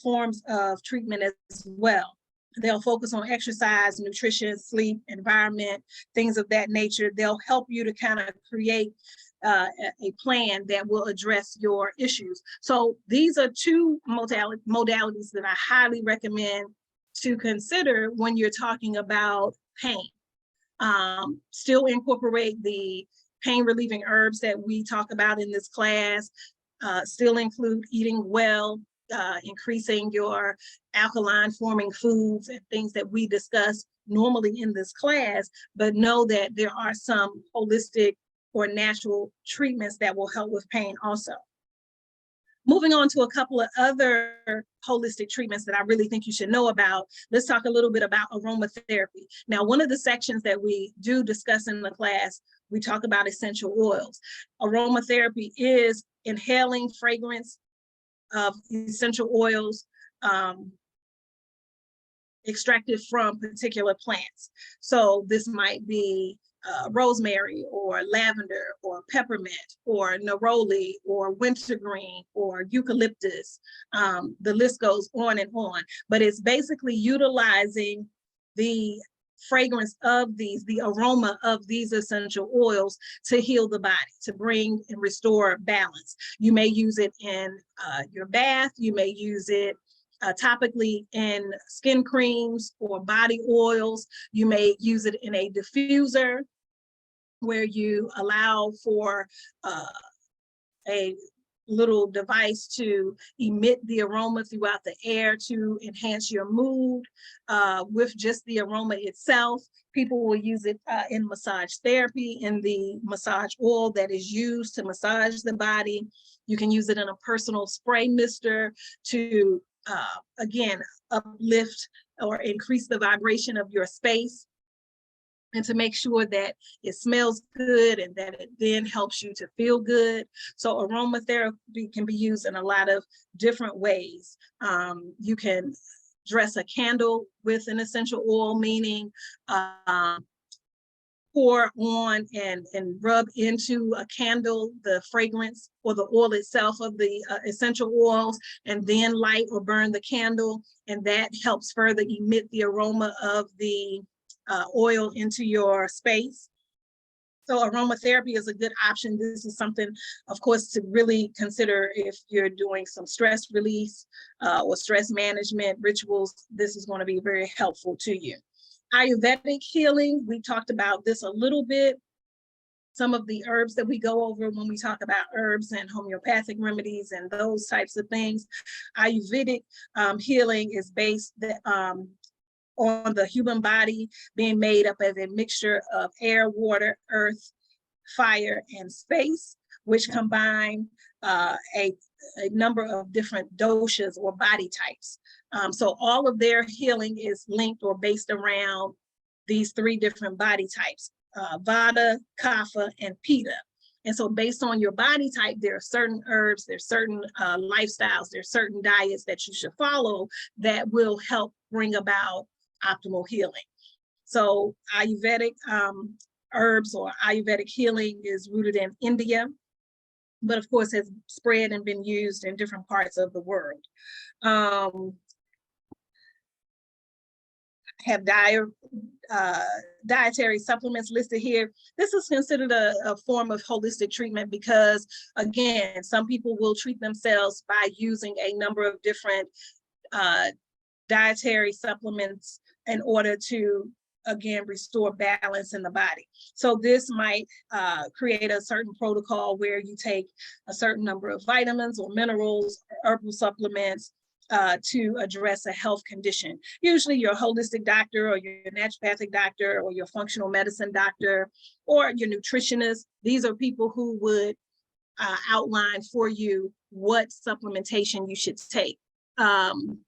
forms of treatment as well. They'll focus on exercise, nutrition, sleep, environment, things of that nature. They'll help you to kind of create a plan that will address your issues. So these are two modalities that I highly recommend to consider when you're talking about pain. Still incorporate the pain relieving herbs that we talk about in this class. Still include eating well, increasing your alkaline forming foods and things that we discuss normally in this class, but know that there are some holistic or natural treatments that will help with pain also. Moving on to a couple of other holistic treatments that I really think you should know about, let's talk a little bit about aromatherapy. Now, one of the sections that we do discuss in the class, we talk about essential oils. Aromatherapy is inhaling fragrance of essential oils extracted from particular plants. So this might be rosemary or lavender or peppermint or neroli or wintergreen or eucalyptus. The list goes on and on, but it's basically utilizing the fragrance of these, the aroma of these essential oils to heal the body, to bring and restore balance. You may use it in your bath, you may use it topically in skin creams or body oils. You may use it in a diffuser where you allow for a little device to emit the aroma throughout the air to enhance your mood with just the aroma itself. People will use it in massage therapy, in the massage oil that is used to massage the body. You can use it in a personal spray mister to, again, uplift or increase the vibration of your space, and to make sure that it smells good and that it then helps you to feel good. So aromatherapy can be used in a lot of different ways. You can dress a candle with an essential oil, meaning pour on and rub into a candle the fragrance or the oil itself of the essential oils, and then light or burn the candle, and that helps further emit the aroma of the oil into your space. So aromatherapy is a good option. This is something, of course, to really consider if you're doing some stress release or stress management rituals. This is going to be very helpful to you. Ayurvedic healing, we talked about this a little bit. Some of the herbs that we go over when we talk about herbs and homeopathic remedies and those types of things. Ayurvedic healing is based on the human body being made up of a mixture of air, water, earth, fire, and space, which combine a number of different doshas or body types. So all of their healing is linked or based around these three different body types, Vata, Kapha, and Pitta. And so based on your body type, there are certain herbs, there's certain lifestyles, there's certain diets that you should follow that will help bring about optimal healing. So Ayurvedic herbs or Ayurvedic healing is rooted in India, but of course has spread and been used in different parts of the world. Have dietary supplements listed here. This is considered a form of holistic treatment because, again, some people will treat themselves by using a number of different dietary supplements in order to, again, restore balance in the body. So this might create a certain protocol where you take a certain number of vitamins or minerals, or herbal supplements, to address a health condition. Usually your holistic doctor or your naturopathic doctor or your functional medicine doctor or your nutritionist. These are people who would outline for you what supplementation you should take.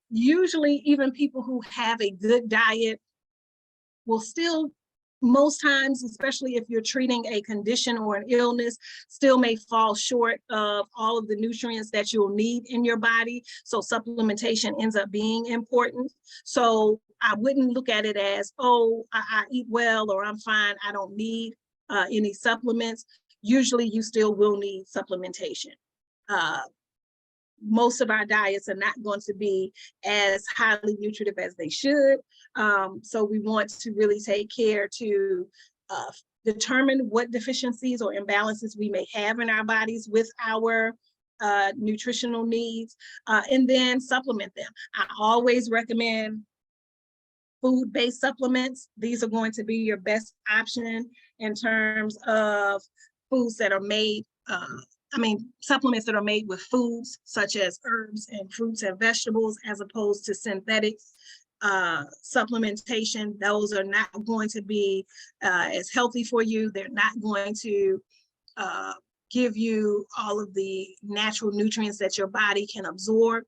Usually even people who have a good diet will still, most times, especially if you're treating a condition or an illness, still may fall short of all of the nutrients that you'll need in your body. So supplementation ends up being important. So I wouldn't look at it as, oh, I eat well or I'm fine, I don't need any supplements. Usually you still will need supplementation. Most of our diets are not going to be as highly nutritive as they should. So we want to really take care to determine what deficiencies or imbalances we may have in our bodies with our nutritional needs, and then supplement them. I always recommend food-based supplements. These are going to be your best option in terms of foods that are made, supplements that are made with foods such as herbs and fruits and vegetables, as opposed to synthetic supplementation. Those are not going to be as healthy for you. They're not going to give you all of the natural nutrients that your body can absorb,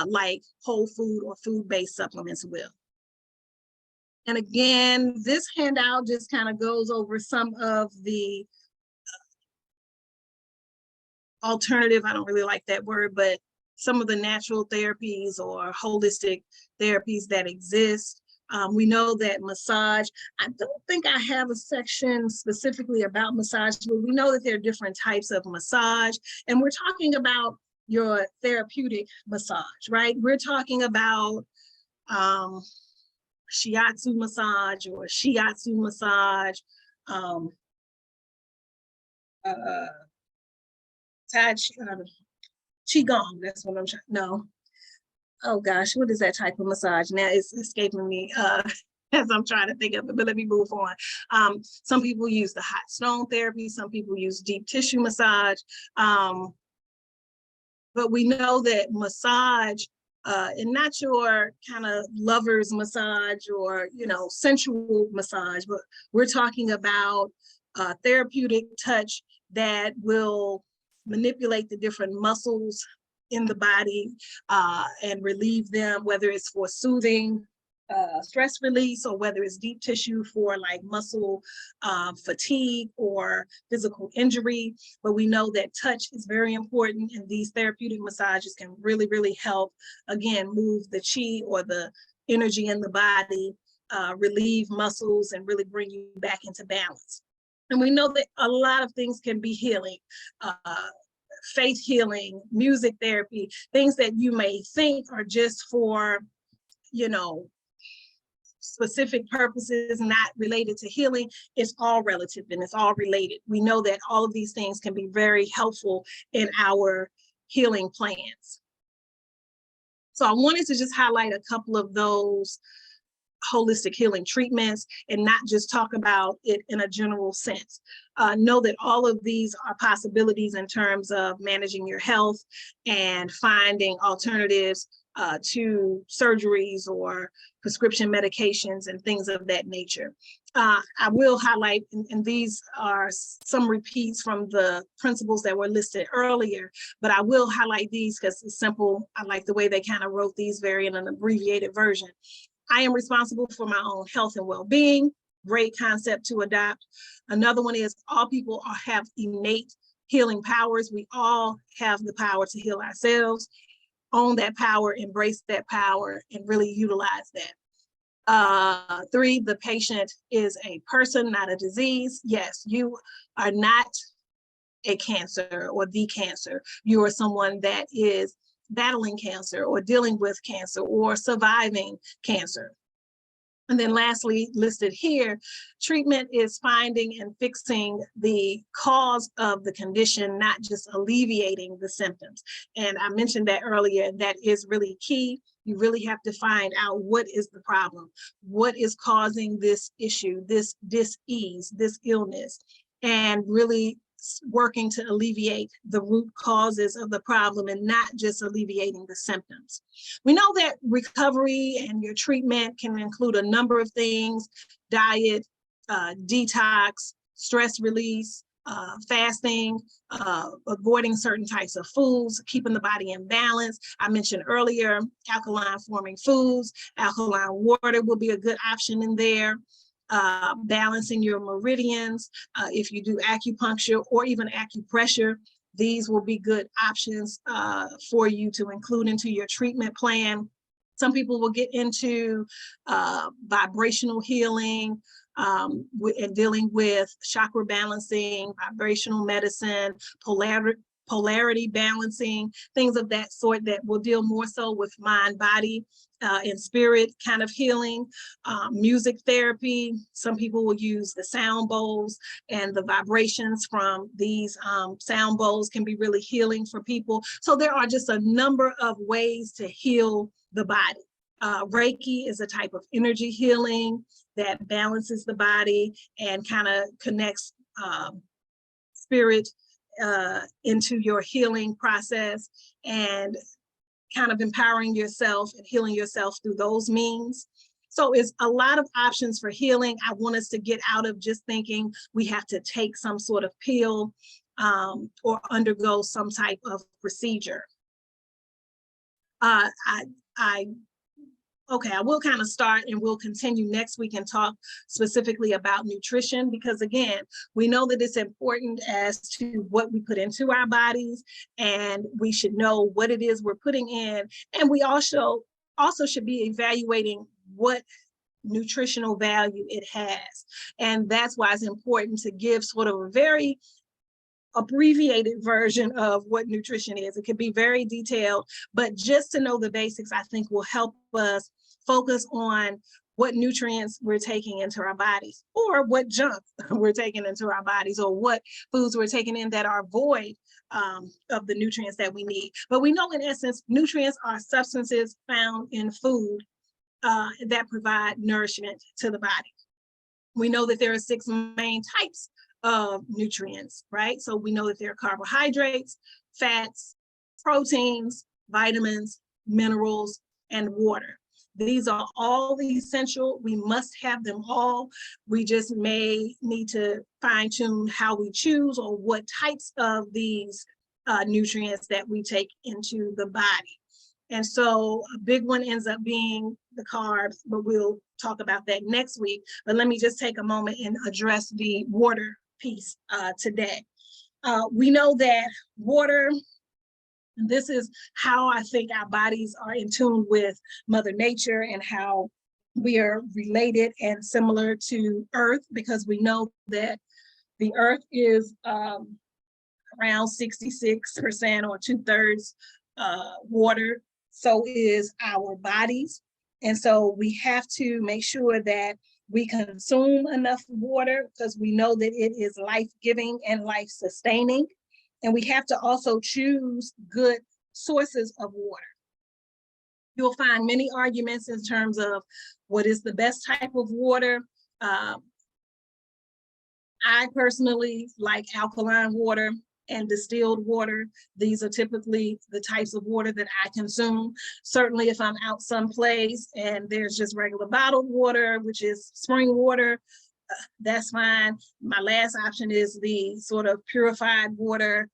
like whole food or food-based supplements will. And again, this handout just kind of goes over some of the alternative, I don't really like that word, but some of the natural therapies or holistic therapies that exist. We know that massage, I don't think I have a section specifically about massage, but we know that there are different types of massage, and we're talking about your therapeutic massage, right? We're talking about shiatsu massage or shiatsu massage, qigong, that's what I'm trying, no. Oh gosh, what is that type of massage? Now it's escaping me as I'm trying to think of it, but let me move on. Some people use the hot stone therapy, some people use deep tissue massage. But we know that massage, and not your kind of lover's massage or, sensual massage, but we're talking about therapeutic touch that will manipulate the different muscles in the body and relieve them, whether it's for soothing stress release or whether it's deep tissue for like muscle fatigue or physical injury. But we know that touch is very important, and these therapeutic massages can really, really help, again, move the chi or the energy in the body, relieve muscles, and really bring you back into balance. And we know that a lot of things can be healing, faith healing, music therapy, things that you may think are just for, specific purposes, not related to healing. It's all relative and it's all related. We know that all of these things can be very helpful in our healing plans. So I wanted to just highlight a couple of those holistic healing treatments and not just talk about it in a general sense. Know that all of these are possibilities in terms of managing your health and finding alternatives to surgeries or prescription medications and things of that nature. I will highlight, and these are some repeats from the principles that were listed earlier, but I will highlight these because it's simple. I like the way they kind of wrote these very in an abbreviated version. I am responsible for my own health and well-being. Great concept to adopt. Another one is all people have innate healing powers. We all have the power to heal ourselves. Own that power, embrace that power, and really utilize that. 3, the patient is a person, not a disease. Yes, you are not a cancer or the cancer. You are someone that is battling cancer or dealing with cancer or surviving cancer. And then lastly, listed here, treatment is finding and fixing the cause of the condition, not just alleviating the symptoms. And I mentioned that earlier, that is really key. You really have to find out what is the problem, what is causing this issue, this dis-ease, this illness, and really working to alleviate the root causes of the problem and not just alleviating the symptoms. We know that recovery and your treatment can include a number of things: diet, detox, stress release, fasting, avoiding certain types of foods, keeping the body in balance. I mentioned earlier, alkaline forming foods, alkaline water will be a good option in there. Balancing your meridians. If you do acupuncture or even acupressure, these will be good options for you to include into your treatment plan. Some people will get into vibrational healing, and dealing with chakra balancing, vibrational medicine, polarity balancing, things of that sort that will deal more so with mind, body, and spirit kind of healing. Music therapy, some people will use the sound bowls, and the vibrations from these sound bowls can be really healing for people. So there are just a number of ways to heal the body. Reiki is a type of energy healing that balances the body and kind of connects spirit into your healing process, and kind of empowering yourself and healing yourself through those means. So it's a lot of options for healing. I want us to get out of just thinking we have to take some sort of pill or undergo some type of procedure. I will kind of start, and we'll continue next week and talk specifically about nutrition, because again, we know that it's important as to what we put into our bodies, and we should know what it is we're putting in. And we also should be evaluating what nutritional value it has. And that's why it's important to give sort of a very abbreviated version of what nutrition is. It could be very detailed, but just to know the basics, I think, will help us focus on what nutrients we're taking into our bodies, or what junk we're taking into our bodies, or what foods we're taking in that are void of the nutrients that we need. But we know, in essence, nutrients are substances found in food that provide nourishment to the body. We know that there are 6 main types of nutrients, right? So we know that there are carbohydrates, fats, proteins, vitamins, minerals, and water. These are all essential. We must have them all. We just may need to fine tune how we choose, or what types of these nutrients that we take into the body. And so a big one ends up being the carbs, but we'll talk about that next week. But let me just take a moment and address the water piece today. We know that water, and this is how I think our bodies are in tune with Mother Nature, and how we are related and similar to Earth, because we know that the Earth is around 66% or 2/3 water. So is our bodies. And so we have to make sure that we consume enough water, because we know that it is life-giving and life-sustaining. And we have to also choose good sources of water. You'll find many arguments in terms of what is the best type of water. I personally like alkaline water and distilled water. These are typically the types of water that I consume. Certainly if I'm out someplace and there's just regular bottled water, which is spring water, that's fine. My last option is the sort of purified water.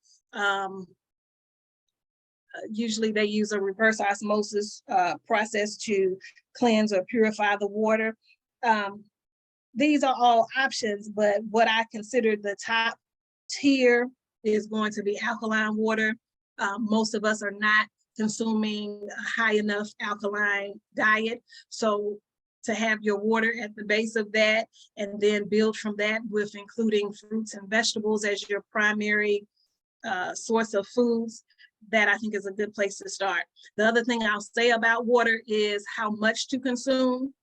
Usually they use a reverse osmosis process to cleanse or purify the water. These are all options, but what I consider the top tier is going to be alkaline water. Most of us are not consuming a high enough alkaline diet. So to have your water at the base of that, and then build from that with including fruits and vegetables as your primary source of foods, that I think is a good place to start. The other thing I'll say about water is how much to consume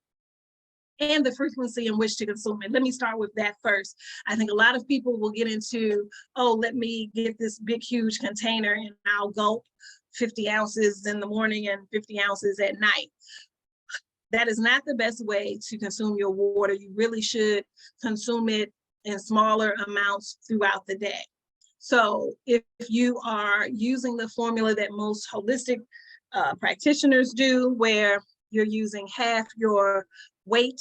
and the frequency in which to consume it. Let me start with that first. I think a lot of people will get into, oh, let me get this big, huge container and I'll gulp 50 ounces in the morning and 50 ounces at night. That is not the best way to consume your water. You really should consume it in smaller amounts throughout the day. So if you are using the formula that most holistic practitioners do, where you're using half your weight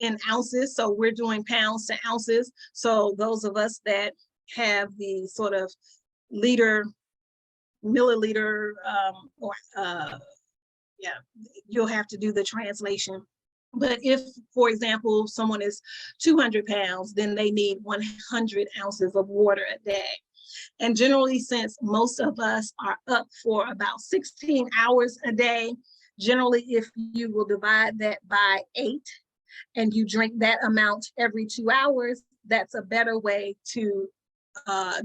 in ounces, so we're doing pounds to ounces. So those of us that have the sort of milliliter, you'll have to do the translation. But if, for example, someone is 200 pounds, then they need 100 ounces of water a day. And generally, since most of us are up for about 16 hours a day, generally, if you will divide that by 8 and you drink that amount every 2 hours, that's a better way to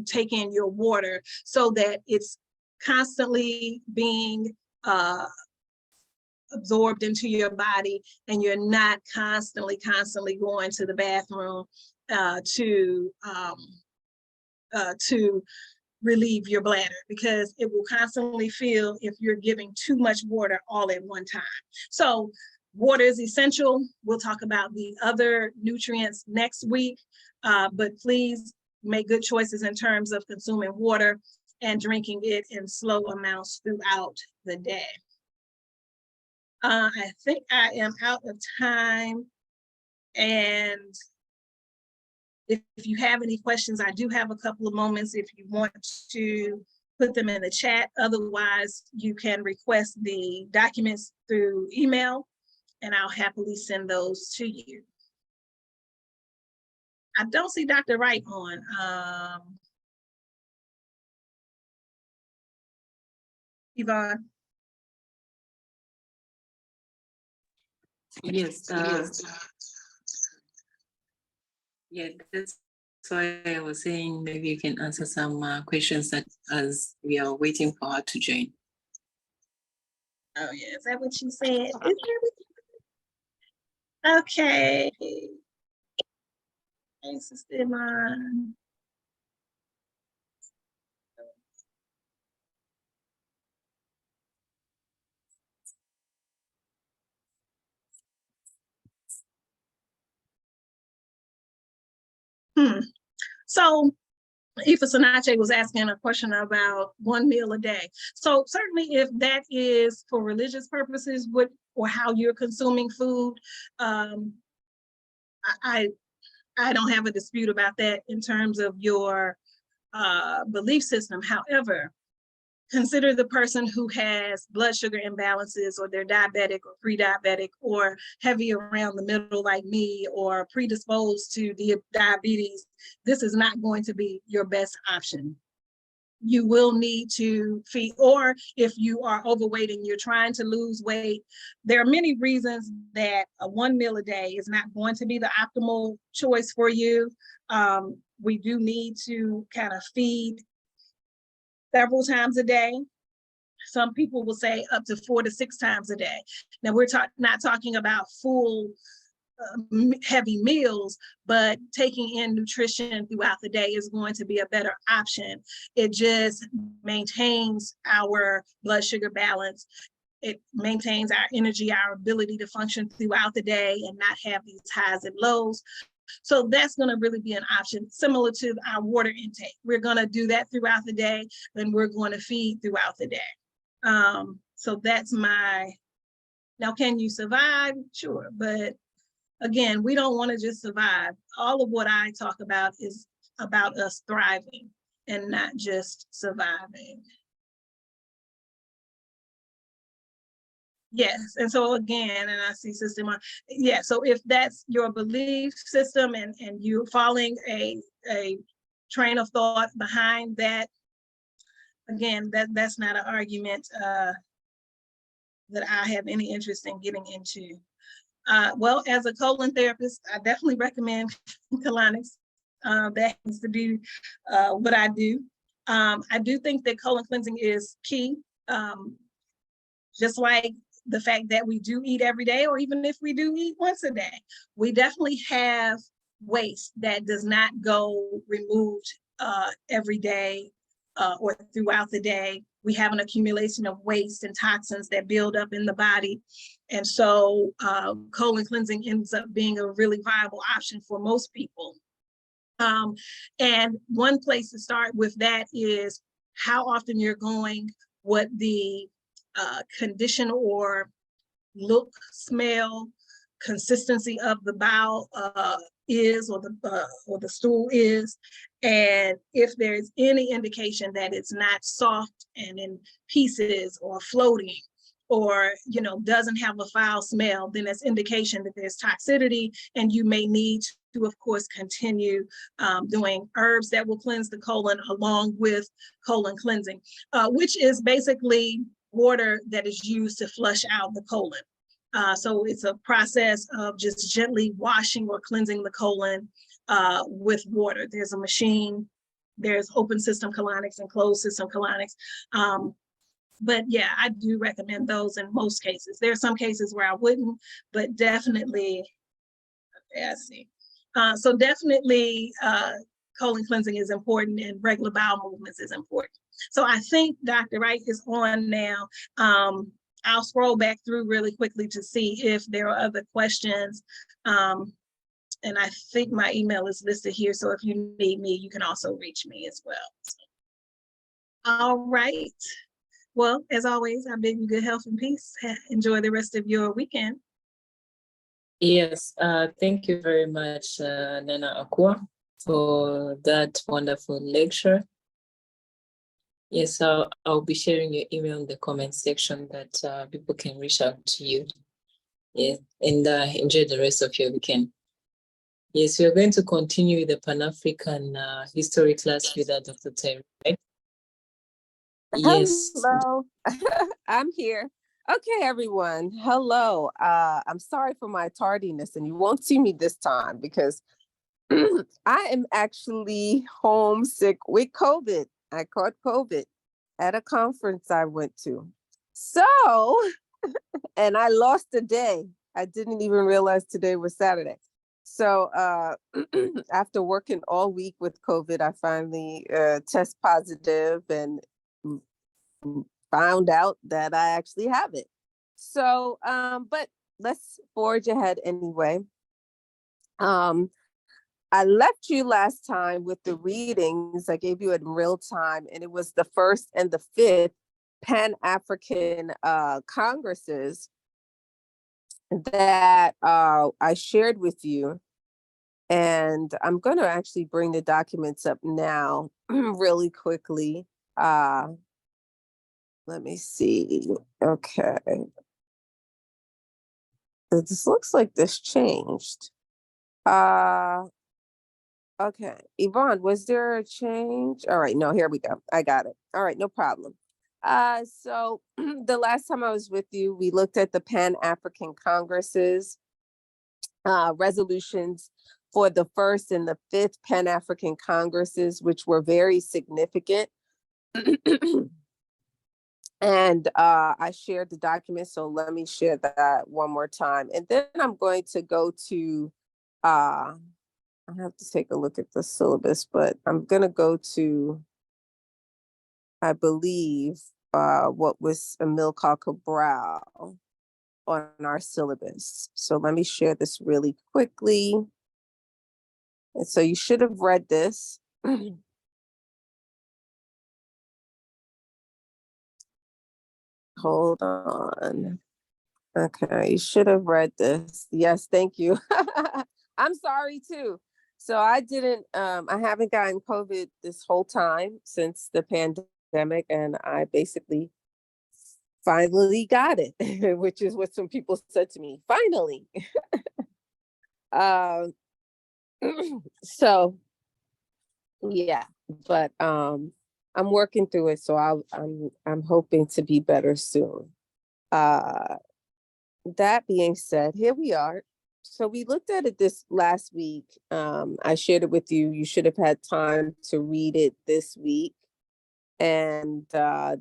take in your water so that it's constantly being absorbed into your body, and you're not constantly going to the bathroom to relieve your bladder, because it will constantly feel if you're giving too much water all at one time. So water is essential. We'll talk about the other nutrients next week, but please make good choices in terms of consuming water and drinking it in slow amounts throughout the day. I think I am out of time, and if you have any questions, I do have a couple of moments if you want to put them in the chat. Otherwise, you can request the documents through email, and I'll happily send those to you. I don't see Dr. Wright on. Yvonne. Yes. Yeah, that's why I was saying maybe you can answer some questions that as we are waiting for her to join. Oh yeah, is that what you said? Is that what you... Okay. Hey, Sister Iman. So Ifa Sanache was asking a question about 1 meal a day. So certainly if that is for religious purposes, or how you're consuming food, I don't have a dispute about that in terms of your belief system. However, consider the person who has blood sugar imbalances, or they're diabetic or pre-diabetic or heavy around the middle like me, or predisposed to diabetes. This is not going to be your best option. You will need to feed, or if you are overweight and you're trying to lose weight, there are many reasons that a 1 meal a day is not going to be the optimal choice for you. We do need to kind of feed several times a day. Some people will say up to 4 to 6 times a day. Now we're not talking about full heavy meals, but taking in nutrition throughout the day is going to be a better option. It just maintains our blood sugar balance. It maintains our energy, our ability to function throughout the day and not have these highs and lows. So that's going to really be an option, similar to our water intake. We're going to do that throughout the day, and we're going to feed throughout the day. So that's my, now can you survive? Sure, but again, we don't want to just survive. All of what I talk about is about us thriving and not just surviving. Yes, and so again, and I see Sister Iman, yeah, so if that's your belief system and you're following a train of thought behind that, again, that's not an argument that I have any interest in getting into. Well, as a colon therapist, I definitely recommend colonics. That happens to be what I do. I do think that colon cleansing is key. Just like the fact that we do eat every day, or even if we do eat once a day, we definitely have waste that does not go removed every day or throughout the day. We have an accumulation of waste and toxins that build up in the body. And so colon cleansing ends up being a really viable option for most people. And one place to start with that is how often you're going, what the condition or look, smell, consistency of the bowel is, or the stool is, and if there's any indication that it's not soft and in pieces or floating, or doesn't have a foul smell, then that's indication that there's toxicity, and you may need to, of course, continue doing herbs that will cleanse the colon along with colon cleansing, which is basically water that is used to flush out the colon. So it's a process of just gently washing or cleansing the colon with water. There's a machine, there's open system colonics and closed system colonics. But yeah, I do recommend those in most cases. There are some cases where I wouldn't, but definitely, so definitely colon cleansing is important, and regular bowel movements is important. So I think Dr. Wright is on now. I'll scroll back through really quickly to see if there are other questions. And I think my email is listed here. So if you need me, you can also reach me as well. So, all right. Well, as always, I bid you good health and peace. Enjoy the rest of your weekend. Yes, thank you very much, Nana Akua, for that wonderful lecture. Yes, I'll be sharing your email in the comment section that people can reach out to you. Yeah, and enjoy the rest of your weekend. Yes, we're going to continue with the Pan-African history class with Dr. Terry, right? Yes. Hello, I'm here. Okay, everyone. Hello. I'm sorry for my tardiness, and you won't see me this time because I am actually homesick with COVID. I caught COVID at a conference I went to. So, and I lost a day. I didn't even realize today was Saturday. So after working all week with COVID, I finally test positive and found out that I actually have it. So, but let's forge ahead anyway. I left you last time with the readings. I gave you in real time, and it was the 1st and the 5th Pan-African Congresses that I shared with you. And I'm going to actually bring the documents up now really quickly. Let me see. Okay. This looks like this changed. Okay, Yvonne, was there a change? All right, no, here we go. I got it. All right, no problem. So the last time I was with you, we looked at the Pan-African Congresses, resolutions for the 1st and the 5th Pan-African Congresses, which were very significant. And I shared the document, so let me share that one more time. And then I'm going to go to, I have to take a look at the syllabus, but I'm going to go to, I believe, what was Amilcar Cabral on our syllabus. So let me share this really quickly. And so you should have read this. Hold on. Okay, you should have read this. Yes, thank you. I'm sorry too. So I haven't gotten COVID this whole time since the pandemic, and I basically finally got it, which is what some people said to me, finally. So yeah, but I'm working through it, so I'm hoping to be better soon. That being said, here we are. So we looked at it this last week. I shared it with you. You should have had time to read it this week. And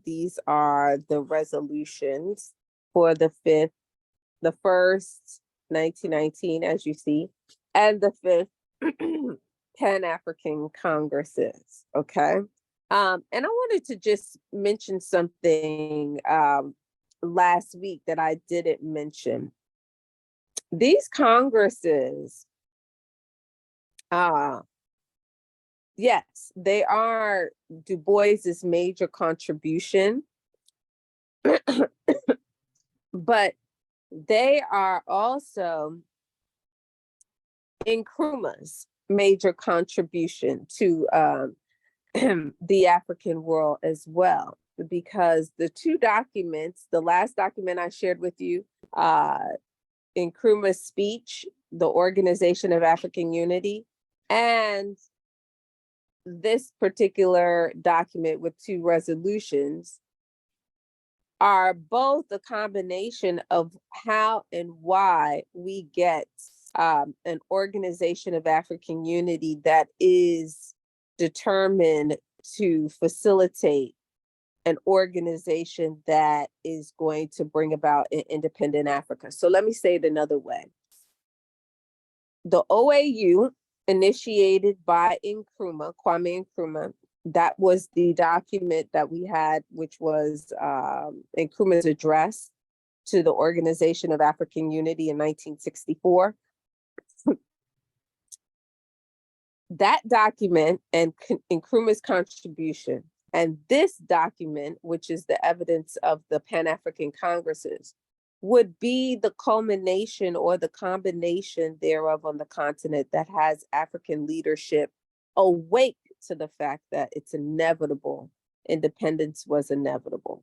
these are the resolutions for the 5th, the 1st, 1919, as you see, and the 5th Pan-African Congresses, okay? And I wanted to just mention something last week that I didn't mention. These Congresses yes, they are Du Bois's major contribution, but they are also Nkrumah's major contribution to the African world as well, because the two documents, the last document I shared with you, Nkrumah's speech, the Organization of African Unity, and this particular document with two resolutions are both a combination of how and why we get an Organization of African Unity that is determined to facilitate an organization that is going to bring about an independent Africa. So let me say it another way. The OAU, initiated by Nkrumah, Kwame Nkrumah, that was the document that we had, which was Nkrumah's address to the Organization of African Unity in 1964. That document and Nkrumah's contribution, and this document, which is the evidence of the Pan-African Congresses, would be the culmination or the combination thereof on the continent that has African leadership awake to the fact that it's inevitable. Independence was inevitable.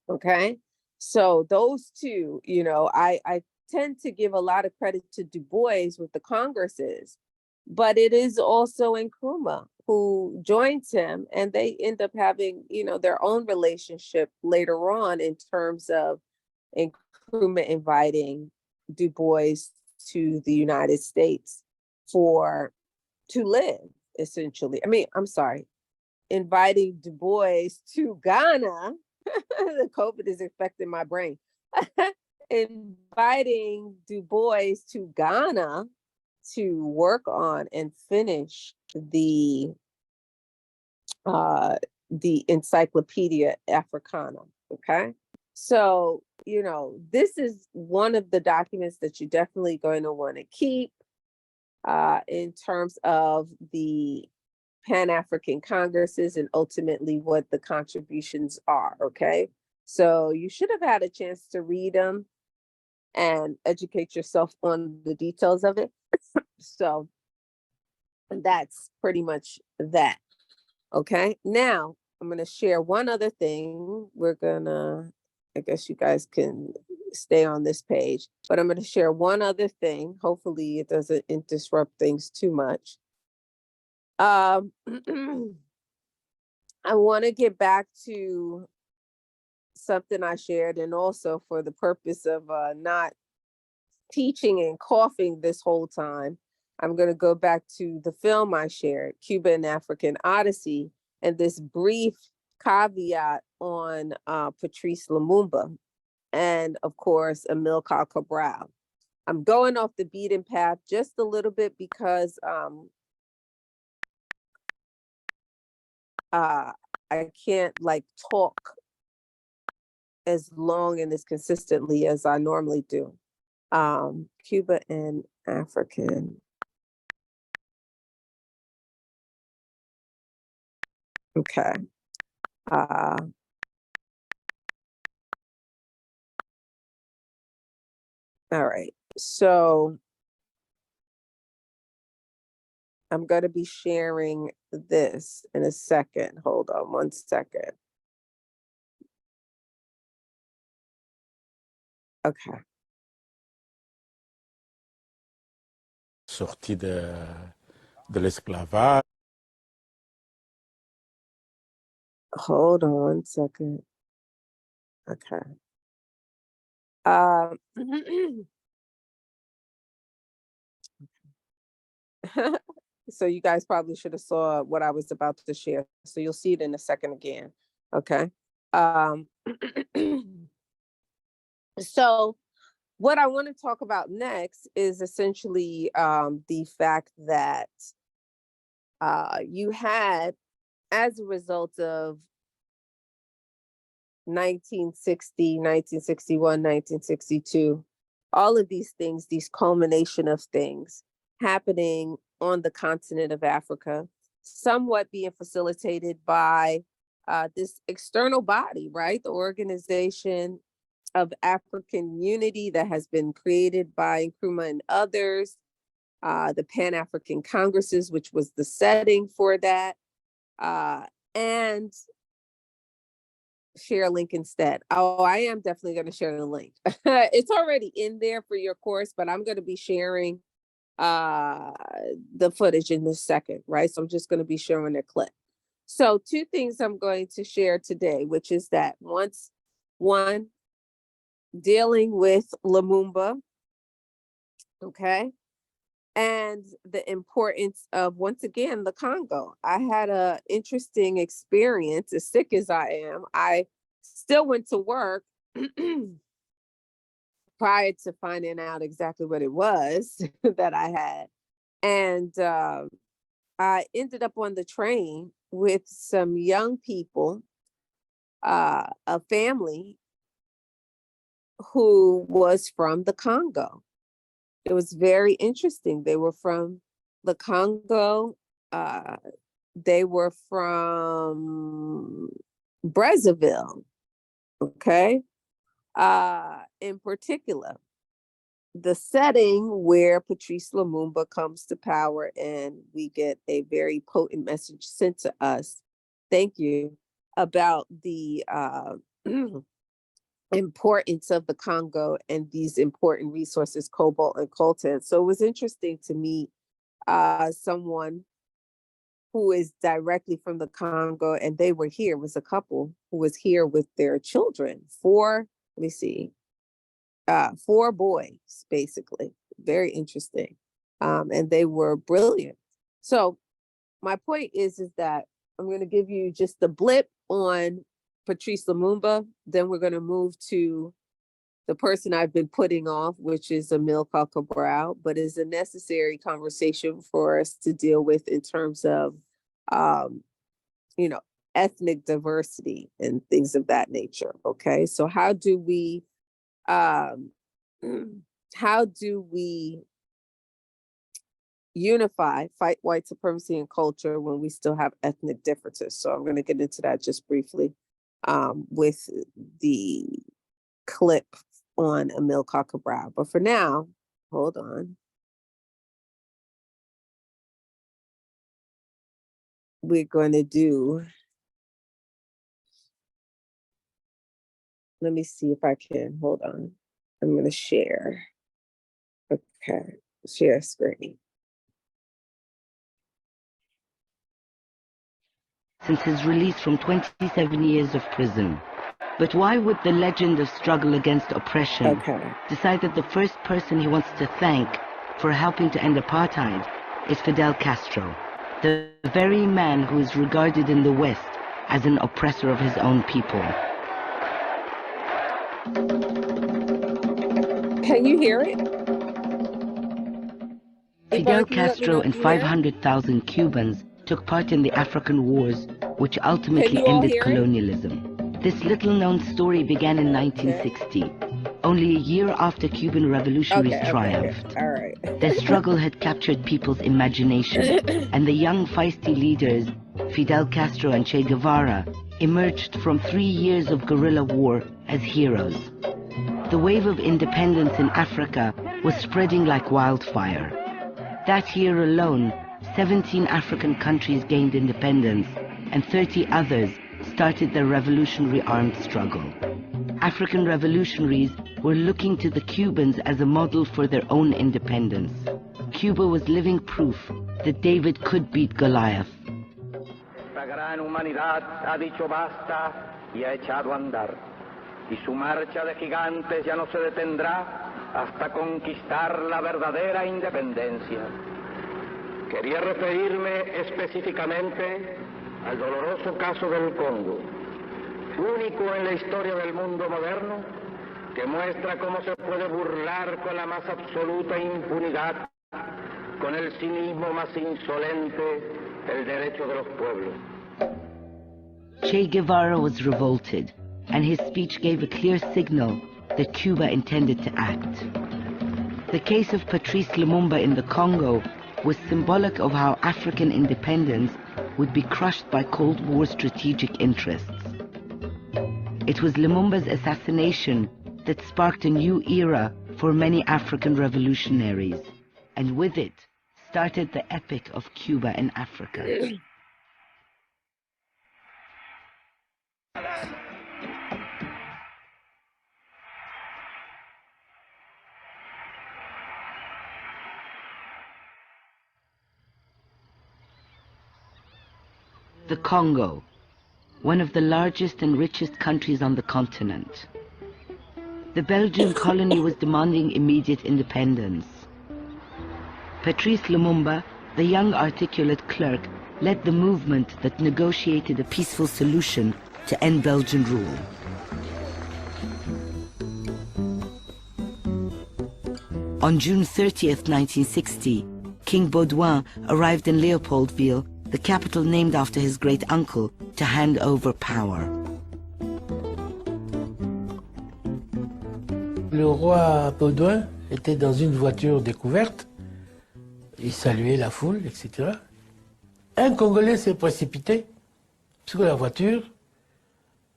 Okay, so those two, you know, I tend to give a lot of credit to Du Bois with the Congresses, but it is also Nkrumah who joins him, and they end up having, you know, their own relationship later on in terms of Nkrumah inviting Du Bois to the United States to live, essentially. I mean, I'm sorry, inviting Du Bois to Ghana. The COVID is affecting my brain. Inviting Du Bois to Ghana to work on and finish the Encyclopedia Africana. Okay, so you know, this is one of the documents that you're definitely going to want to keep in terms of the Pan-African Congresses and ultimately what the contributions are. Okay, so you should have had a chance to read them and educate yourself on the details of it. So that's pretty much that. Okay, now I'm going to share one other thing. I guess you guys can stay on this page, but I'm going to share one other thing. Hopefully it doesn't disrupt things too much. I want to get back to something I shared, and also for the purpose of not teaching and coughing this whole time, I'm going to go back to the film I shared, Cuba and African Odyssey, and this brief caveat on Patrice Lumumba and, of course, Amilcar Cabral. I'm going off the beaten path just a little bit because I can't like talk as long and as consistently as I normally do. Cuba and African. Okay. All right. So I'm going to be sharing this in a second. Hold on 1 second. Okay. Sortie de l'esclavage. Hold on 1 second. Okay. So you guys probably should have saw what I was about to share. So you'll see it in a second again. Okay. So what I want to talk about next is essentially the fact that you had, as a result of 1960, 1961, 1962, all of these things, these culmination of things happening on the continent of Africa, somewhat being facilitated by this external body, right? The Organization of African Unity that has been created by Nkrumah and others, the Pan-African Congresses, which was the setting for that, and share a link instead. Oh, I am definitely going to share the link. It's already in there for your course, but I'm going to be sharing the footage in this second, right? So I'm just going to be showing a clip. So 2 things I'm going to share today, which is that one, dealing with Lumumba, okay? And the importance of, once again, the Congo. I had an interesting experience, as sick as I am. I still went to work prior to finding out exactly what it was that I had. And I ended up on the train with some young people, a family who was from the Congo. It was very interesting. They were from the Congo. They were from Brazzaville, okay? In particular, the setting where Patrice Lumumba comes to power and we get a very potent message sent to us, thank you, about the importance of the Congo and these important resources, cobalt and coltan. So it was interesting to meet someone who is directly from the Congo, and they were here. It was a couple who was here with their children. 4 boys, basically. Very interesting. And they were brilliant. So my point is that I'm going to give you just the blip on Patrice Lumumba. Then we're going to move to the person I've been putting off, which is Amilcar Cabral, but is a necessary conversation for us to deal with in terms of, ethnic diversity and things of that nature. Okay, so how do we unify, fight white supremacy and culture when we still have ethnic differences? So I'm going to get into that just briefly with the clip on Amilcar Cabral. But for now, hold on. We're going to do, let me see if I can, hold on. I'm going to share. Okay, share screen. Since his release from 27 years of prison. But why would the legend of struggle against oppression decide that the first person he wants to thank for helping to end apartheid is Fidel Castro, the very man who is regarded in the West as an oppressor of his own people? Can you hear it? Fidel Castro and 500,000 Cubans took part in the African wars, which ultimately ended colonialism. This little-known story began in 1960, only a year after Cuban revolutionaries triumphed. All right. Their struggle had captured people's imagination, and the young feisty leaders, Fidel Castro and Che Guevara, emerged from 3 years of guerrilla war as heroes. The wave of independence in Africa was spreading like wildfire. That year alone, 17 African countries gained independence, and 30 others started their revolutionary armed struggle. African revolutionaries were looking to the Cubans as a model for their own independence. Cuba was living proof that David could beat Goliath. Esta gran humanidad ha dicho basta y ha echado a andar, y su marcha de gigantes ya no se detendrá hasta conquistar la verdadera independencia. Quería referirme específicamente al doloroso caso del Congo, único en la historia del mundo moderno, que muestra cómo se puede burlar con la más absoluta impunidad, con el cinismo más insolente, el derecho de los pueblos. Che Guevara was revolted, and his speech gave a clear signal that Cuba intended to act. The case of Patrice Lumumba in the Congo was symbolic of how African independence would be crushed by Cold War strategic interests. It was Lumumba's assassination that sparked a new era for many African revolutionaries, and with it started the epic of Cuba and Africa. The Congo, one of the largest and richest countries on the continent. The Belgian colony was demanding immediate independence. Patrice Lumumba, the young articulate clerk, led the movement that negotiated a peaceful solution to end Belgian rule. On June 30th, 1960, King Baudouin arrived in Leopoldville, the capital named after his great uncle, to hand over power. Le roi Baudouin était dans une voiture découverte. Il saluait la foule, etc. Un Congolais s'est précipité sur la voiture.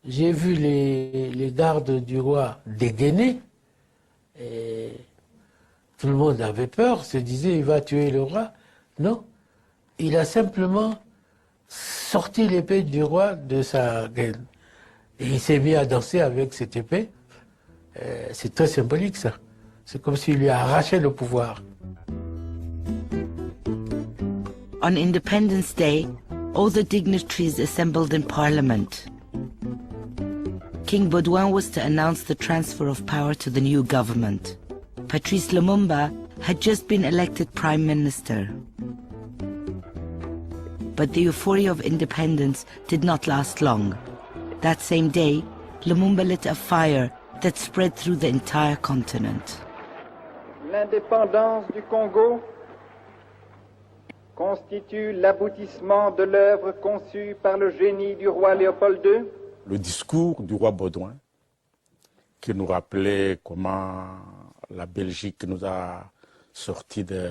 J'ai vu les gardes du roi dégainer. Et tout le monde avait peur, se disait il va tuer le roi. Non, il a simplement sorti l'épée du roi de sa gaine. Et il s'est mis à danser avec cette épée. C'est très symbolique ça. C'est comme s'il lui a arraché le pouvoir. On Independence Day, all the dignitaries assembled in Parliament. King Baudouin was to announce the transfer of power to the new government. Patrice Lumumba had just been elected Prime Minister. But the euphoria of independence did not last long. That same day, Lumumba lit a fire that spread through the entire continent. L'indépendance du Congo constitue l'aboutissement de l'œuvre conçue par le génie du roi Léopold II. Le discours du roi Baudouin, qui nous rappelait comment la Belgique nous a sortis de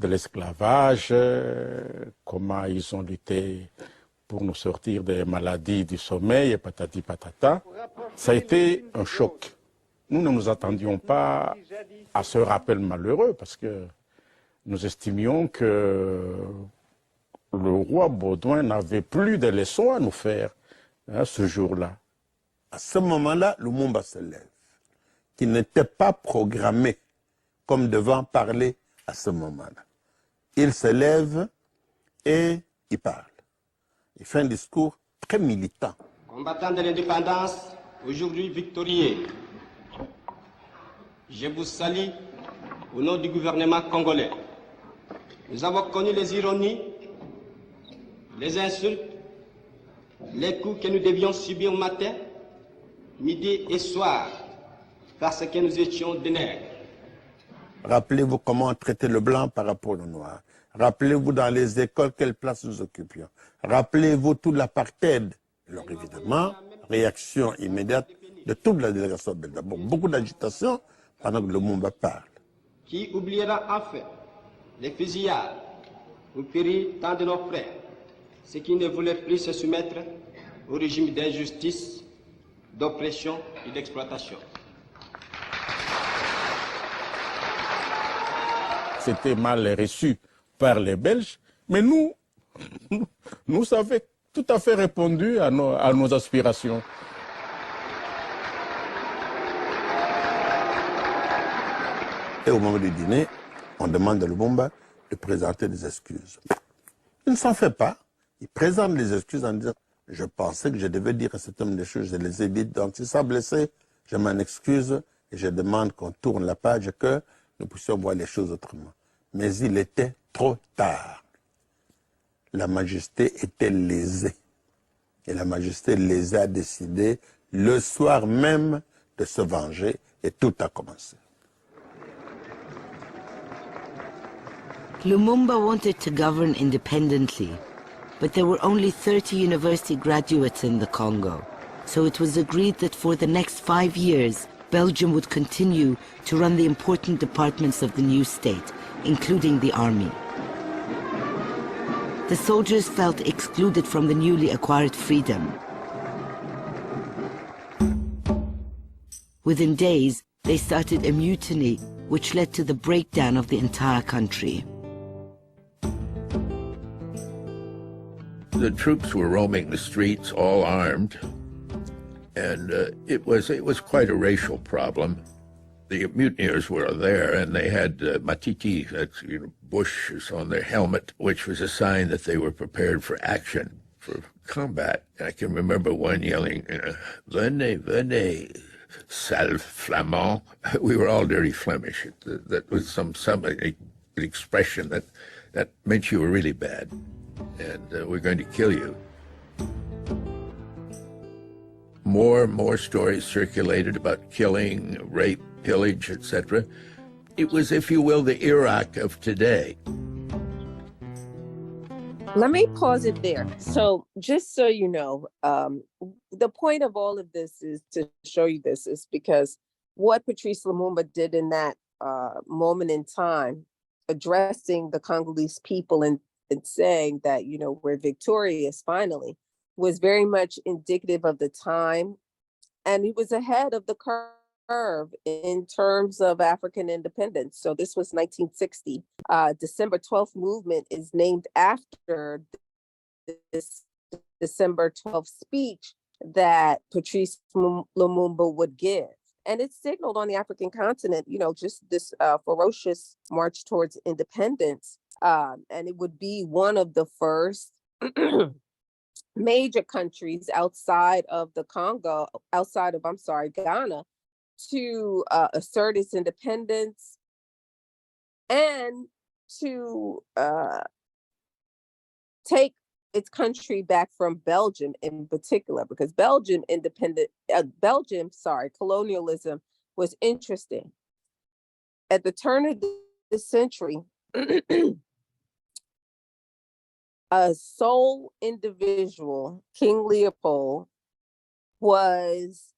l'esclavage, comment ils ont lutté pour nous sortir des maladies du sommeil et patati patata. Ça a été un choc. Nous ne nous attendions pas à ce rappel malheureux parce que nous estimions que le roi Baudouin n'avait plus de leçons à nous faire ce jour-là. À ce moment-là, Lumumba se lève, qui n'était pas programmé comme devant parler à ce moment-là. Il se lève et il parle. Il fait un discours très militant. Combattants de l'indépendance, aujourd'hui victorieux, je vous salue au nom du gouvernement congolais. Nous avons connu les ironies, les insultes, les coups que nous devions subir matin, midi et soir, parce que nous étions des nègres. Rappelez-vous comment on traitait le blanc par rapport au noir. Rappelez-vous dans les écoles quelle place nous occupions. Rappelez-vous tout l'apartheid. Alors évidemment, réaction immédiate de toute la délégation belge. D'abord, beaucoup d'agitation pendant que Lumumba parle. Qui oubliera enfin les fusillades où périt tant de nos frères, ceux qui ne voulaient plus se soumettre au régime d'injustice, d'oppression et d'exploitation. C'était mal reçu par les Belges, mais nous avons tout à fait répondu à nos aspirations. Et au moment du dîner, on demande à Lumumba de présenter des excuses. Il ne s'en fait pas. Il présente les excuses en disant « Je pensais que je devais dire à cet homme des choses, je les ai dites, donc si ça blessé, je m'en excuse et je demande qu'on tourne la page et que nous puissions voir les choses autrement. » Mais il était trop tard. La majesté était lésée. Et la majesté lésée a décidé le soir même de se venger et tout a commencé. Lumumba wanted to govern independently, but there were only 30 university graduates in the Congo. So it was agreed that for the next 5 years, Belgium would continue to run the important departments of the new state, including the army. the soldiers felt excluded from the newly acquired freedom. Within days, they started a mutiny, which led to the breakdown of the entire country. The troops were roaming the streets, all armed, and it was quite a racial problem. The mutineers were there, and they had matiti, that's bushes on their helmet, which was a sign that they were prepared for action, for combat. I can remember one yelling, "Venez, venez, sale flamand." We were all dirty Flemish. That was some an expression that meant you were really bad, and we're going to kill you. More stories circulated about killing, rape, pillage, etc. It was, if you will, the Iraq of today. Let me pause it there. So just so you know, the point of all of this is to show you this is because what Patrice Lumumba did in that moment in time, addressing the Congolese people and saying that, we're victorious finally, was very much indicative of the time. And he was ahead of the curve in terms of African independence. So this was 1960. December 12th movement is named after this December 12th speech that Patrice Lumumba would give. And it signaled on the African continent, just this ferocious march towards independence. And it would be one of the first major countries outside of Ghana, to assert its independence and to take its country back from Belgium in particular, because colonialism was interesting. At the turn of the century, a sole individual, King Leopold, was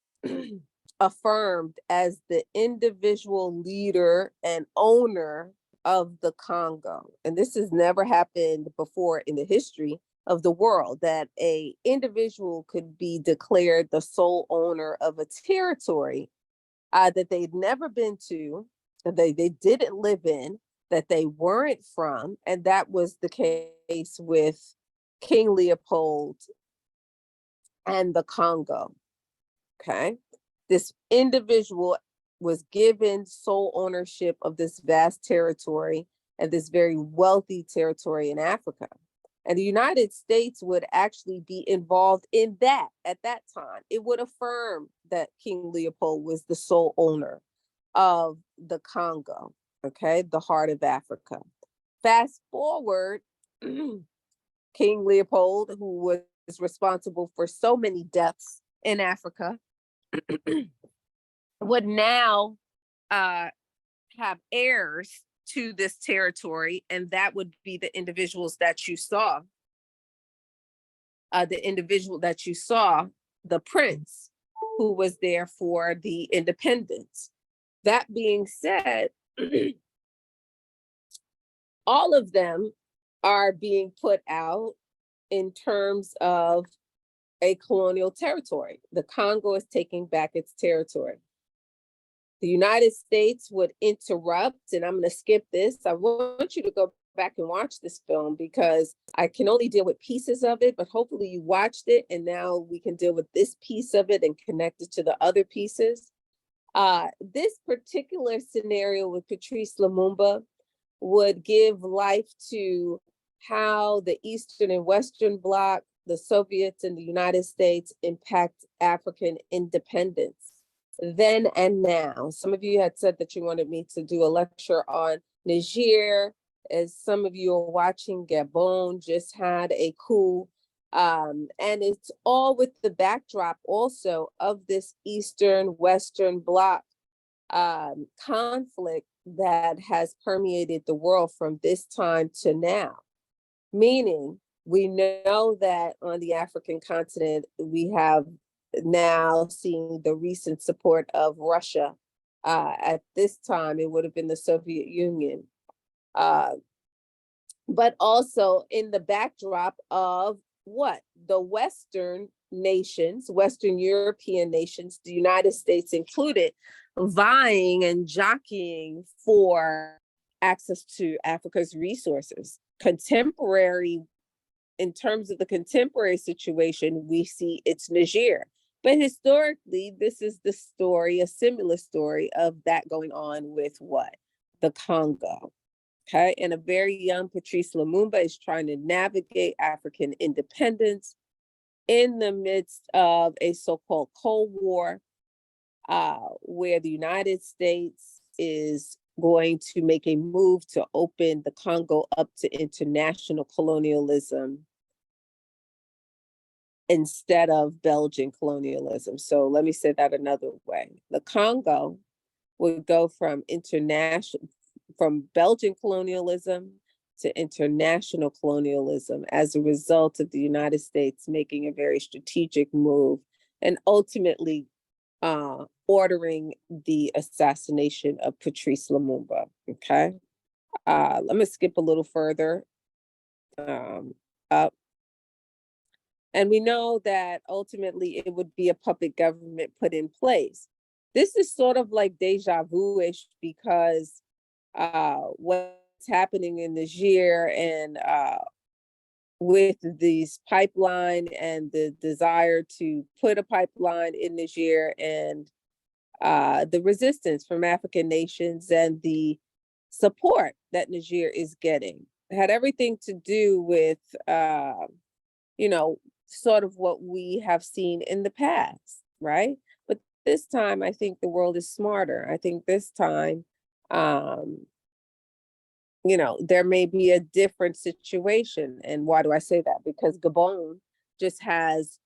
affirmed as the individual leader and owner of the Congo. And this has never happened before in the history of the world, that a individual could be declared the sole owner of a territory that they'd never been to, they didn't live in, that they weren't from. And that was the case with King Leopold and the Congo. Okay. This individual was given sole ownership of this vast territory and this very wealthy territory in Africa. And the United States would actually be involved in that at that time. It would affirm that King Leopold was the sole owner of the Congo, okay, the heart of Africa. Fast forward, King Leopold, who was responsible for so many deaths in Africa, would now have heirs to this territory, and that would be the individuals that you saw. The prince who was there for the independence. That being said, all of them are being put out in terms of a colonial territory. The Congo is taking back its territory. The United States would interrupt, and I'm going to skip this. I want you to go back and watch this film because I can only deal with pieces of it, but hopefully you watched it, and now we can deal with this piece of it and connect it to the other pieces. This particular scenario with Patrice Lumumba would give life to how the Eastern and Western Bloc, the Soviets and the United States, impact African independence then and now. Some of you had said that you wanted me to do a lecture on Niger. As some of you are watching, Gabon just had a coup. And it's all with the backdrop also of this Eastern-Western Bloc conflict that has permeated the world from this time to now. Meaning, we know that on the African continent, we have now seen the recent support of Russia. At this time, it would have been the Soviet Union. but also in the backdrop of what? The Western nations, Western European nations, the United States included, vying and jockeying for access to Africa's resources. Contemporary, in terms of the contemporary situation, we see it's Niger. But historically, this is the story, a similar story of that going on with what? The Congo. Okay, and a very young Patrice Lumumba is trying to navigate African independence in the midst of a so-called Cold War, where the United States is going to make a move to open the Congo up to international colonialism instead of Belgian colonialism. So let me say that another way. The Congo would go from Belgian colonialism to international colonialism as a result of the United States making a very strategic move and ultimately ordering the assassination of Patrice Lumumba. Okay, let me skip a little further up. And we know that ultimately it would be a puppet government put in place. This is sort of like deja vu-ish because what's happening in Niger and with these pipeline and the desire to put a pipeline in Niger and the resistance from African nations and the support that Niger is getting. It had everything to do with, sort of what we have seen in the past, right? But this time, I think the world is smarter. I think this time, there may be a different situation. And why do I say that? Because Gabon just has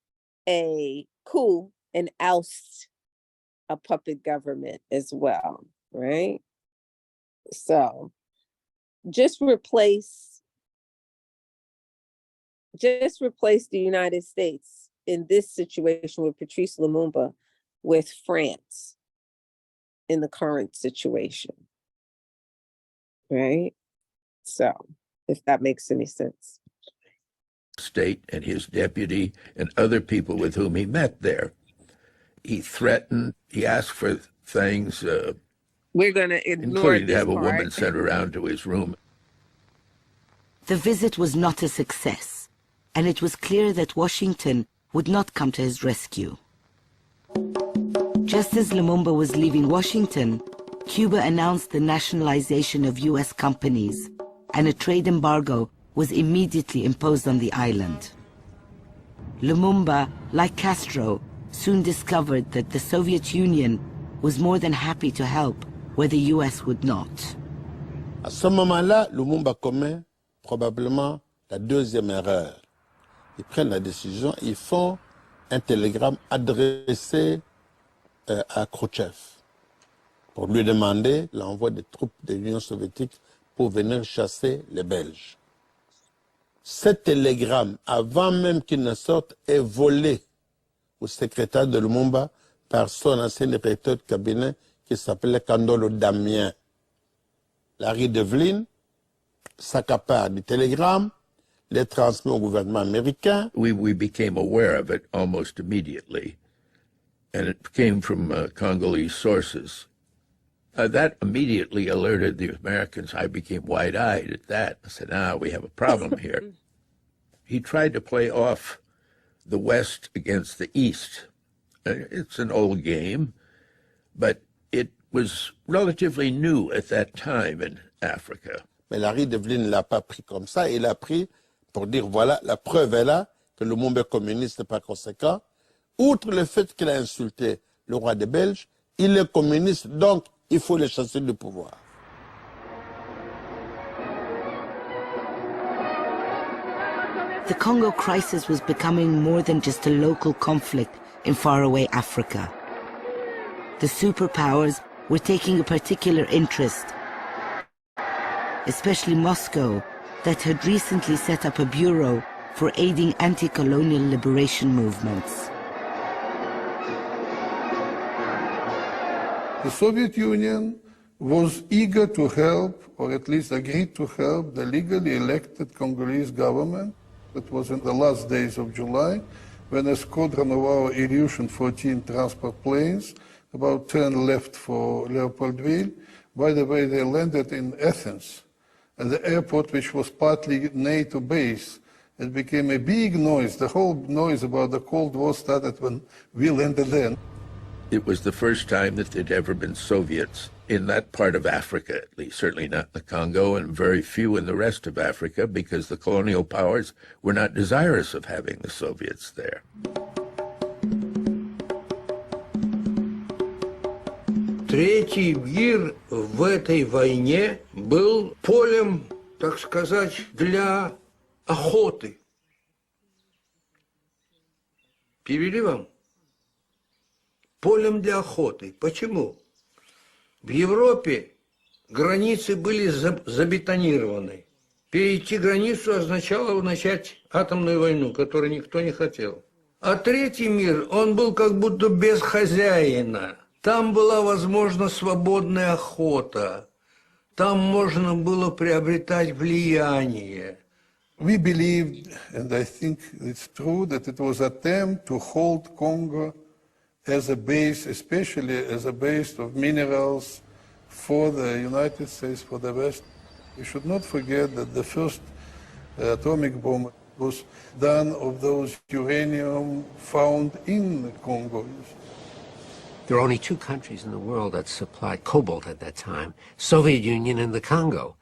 a coup and oust a puppet government as well, right? So just replace the United States in this situation with Patrice Lumumba with France in the current situation, right? So, if that makes any sense. State and his deputy and other people with whom he met there. He threatened, he asked for things, we're going to ignore including to this have a part. woman sent around to his room. The visit was not a success, and it was clear that Washington would not come to his rescue. Just as Lumumba was leaving Washington, Cuba announced the nationalization of US companies, and a trade embargo was immediately imposed on the island. Lumumba, like Castro, soon discovered that the Soviet Union was more than happy to help where the US would not. À ce moment-là, Lumumba commet probablement la deuxième erreur. Ils prennent la décision, ils font un télégramme adressé à Khrouchtchev pour lui demander l'envoi des troupes de l'Union soviétique pour venir chasser les Belges. Ce télégramme, avant même qu'il ne sorte, est volé au secrétaire de Lumumba par son ancien directeur de cabinet qui s'appelait Kandolo Damien. Larry Devlin s'accapare du télégramme, les transmet au gouvernement américain. We became aware of it almost immediately, and it came from Congolese sources. That immediately alerted the Americans. I became wide-eyed at that. I said, we have a problem here. He tried to play off the West against the East. It's an old game, but it was relatively new at that time in Africa. Mais Larry Devlin ne l'a pas pris comme ça. Il l'a pris pour dire, voilà, la preuve est là, que le Lumumba est communiste par conséquent. Outre le fait qu'il a insulté le roi des Belges, il est communiste, donc il faut le chasser du pouvoir. The Congo crisis was becoming more than just a local conflict in faraway Africa. The superpowers were taking a particular interest, especially Moscow, that had recently set up a bureau for aiding anti-colonial liberation movements. The Soviet Union was eager to help, or at least agreed to help, the legally elected Congolese government. That was in the last days of July, when a squadron of our Ilyushin 14 transport planes, about 10 left for Leopoldville. By the way, they landed in Athens, at the airport, which was partly NATO base. It became a big noise. The whole noise about the Cold War started when we landed there. It was the first time that there'd ever been Soviets in that part of Africa, at least, certainly not in the Congo, and very few in the rest of Africa, because the colonial powers were not desirous of having the Soviets there. Третий мир в этой войне был полем, так сказать, для охоты. Перевели вам? Полем для охоты. Почему? В Европе границы были забетонированы. Перейти границу означало начать атомную войну, которую никто не хотел. А третий мир, он был как будто без хозяина. Там была возможна свободная охота. Там можно было приобретать влияние. We believed, and I think it's true, that it was an attempt to hold Congo as a base, especially as a base of minerals for the United States, for the West. We should not forget that the first atomic bomb was done of those uranium found in Congo. There were only two countries in the world that supplied cobalt at that time, Soviet Union and the Congo.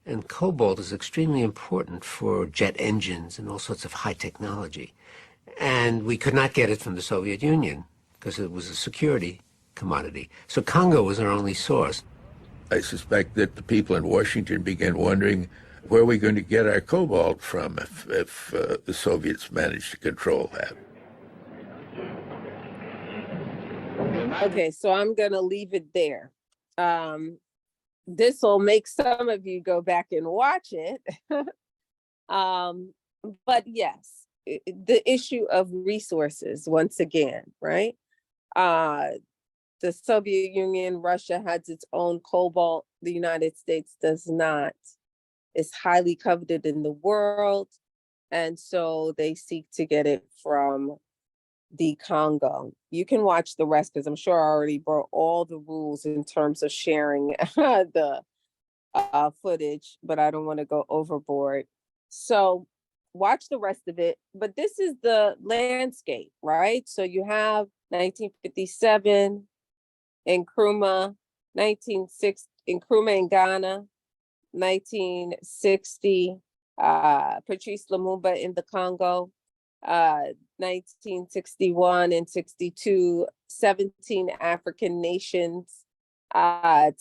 And cobalt is extremely important for jet engines and all sorts of high technology. And we could not get it from the Soviet Union because it was a security commodity. So Congo was our only source. I suspect that the people in Washington began wondering, where are we going to get our cobalt from if the Soviets managed to control that? Okay, so I'm gonna leave it there. This will make some of you go back and watch it. But yes, the issue of resources, once again, right? The Soviet Union, Russia has its own cobalt. The United States does not. It's highly coveted in the world. And so they seek to get it from the Congo. You can watch the rest because I'm sure I already brought all the rules in terms of sharing the footage, but I don't want to go overboard. So watch the rest of it. But this is the landscape, right? So you have 1957 Nkrumah, 1960 Nkrumah in Ghana, 1960 Patrice Lumumba in the Congo, 1961 and 62, 17 African nations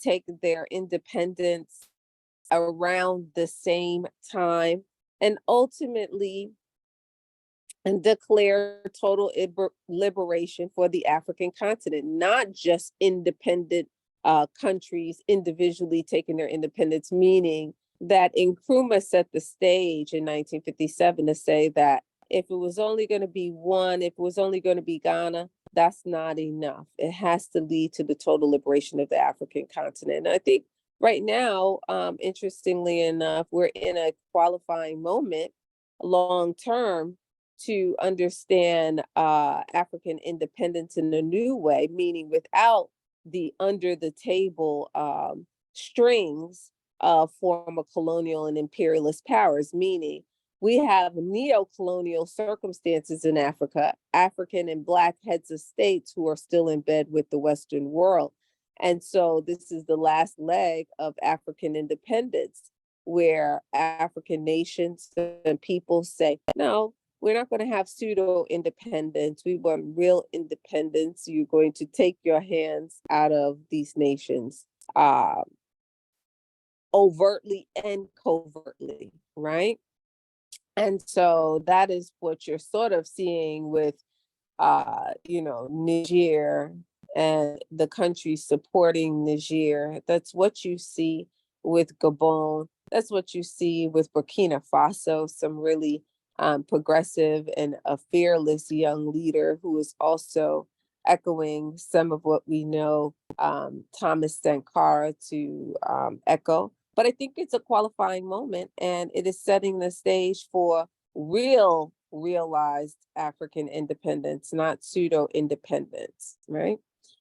take their independence around the same time, and ultimately declare total liberation for the African continent, not just independent countries individually taking their independence, meaning that Nkrumah set the stage in 1957 to say that if it was only going to be one, if it was only going to be Ghana, that's not enough. It has to lead to the total liberation of the African continent. And I think right now, interestingly enough, we're in a qualifying moment long term to understand African independence in a new way, meaning without the under the table strings of former colonial and imperialist powers, meaning we have neo-colonial circumstances in Africa, African and Black heads of states who are still in bed with the Western world. And so this is the last leg of African independence, where African nations and people say, no, we're not going to have pseudo independence. We want real independence. You're going to take your hands out of these nations overtly and covertly, right? And so that is what you're sort of seeing with, Niger and the countries supporting Niger. That's what you see with Gabon. That's what you see with Burkina Faso, some really progressive and a fearless young leader who is also echoing some of what we know Thomas Sankara to echo. But I think it's a qualifying moment, and it is setting the stage for realized African independence, not pseudo independence, right?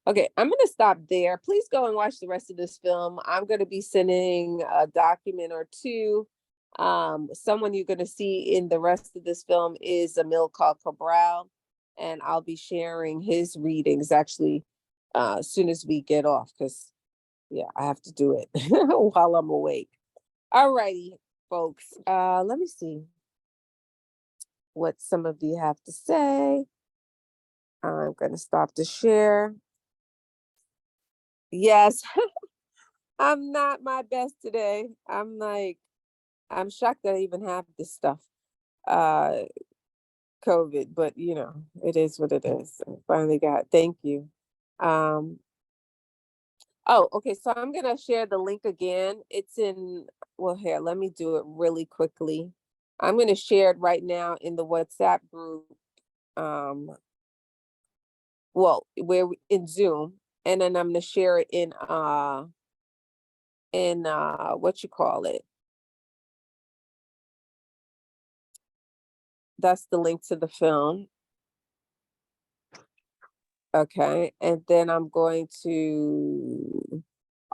Okay, I'm going to stop there. Please go and watch the rest of this film. I'm going to be sending a document or two. Someone you're going to see in the rest of this film is Amilcar Cabral, and I'll be sharing his readings actually as soon as we get off, because yeah, I have to do it while I'm awake. All righty, folks. Let me see what some of you have to say. I'm going to stop the share. Yes, I'm not my best today. I'm shocked that I even have this stuff, COVID, but you know, it is what it is. I finally got, thank you. Oh, okay, so I'm gonna share the link again. It's in, well, here, let me do it really quickly. I'm gonna share it right now in the WhatsApp group. Well, in Zoom, and then I'm gonna share it in what you call it. That's the link to the film. Okay, and then I'm going to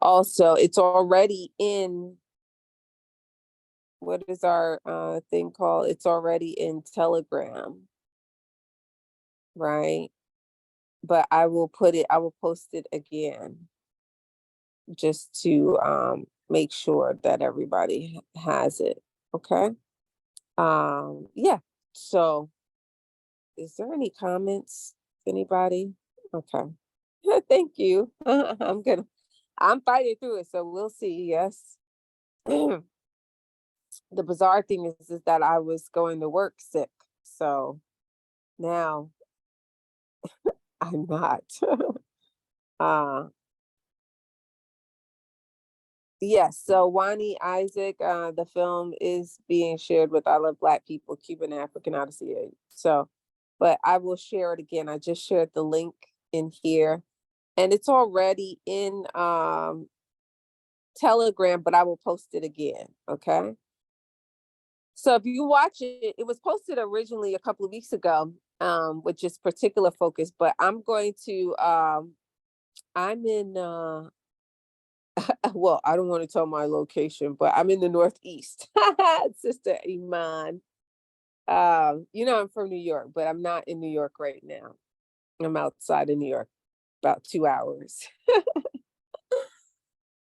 also, it's already in, what is our thing called? It's already in Telegram, right? But I will post it again just to make sure that everybody has it, okay? Yeah, so is there any comments, anybody? Okay, thank you. I'm fighting through it, so we'll see, yes. The bizarre thing is that I was going to work sick, so now I'm not. Yes, so Wani Isaac, the film is being shared with I Love Black People, Cuban African Odyssey. So, but I will share it again. I just shared the link in here, and it's already in Telegram, but I will post it again, okay? So if you watch it, it was posted originally a couple of weeks ago with just particular focus, but I'm going to, I'm in, well, I don't want to tell my location, but I'm in the Northeast, Sister Iman. You know, I'm from New York, but I'm not in New York right now. I'm outside of New York, about 2 hours.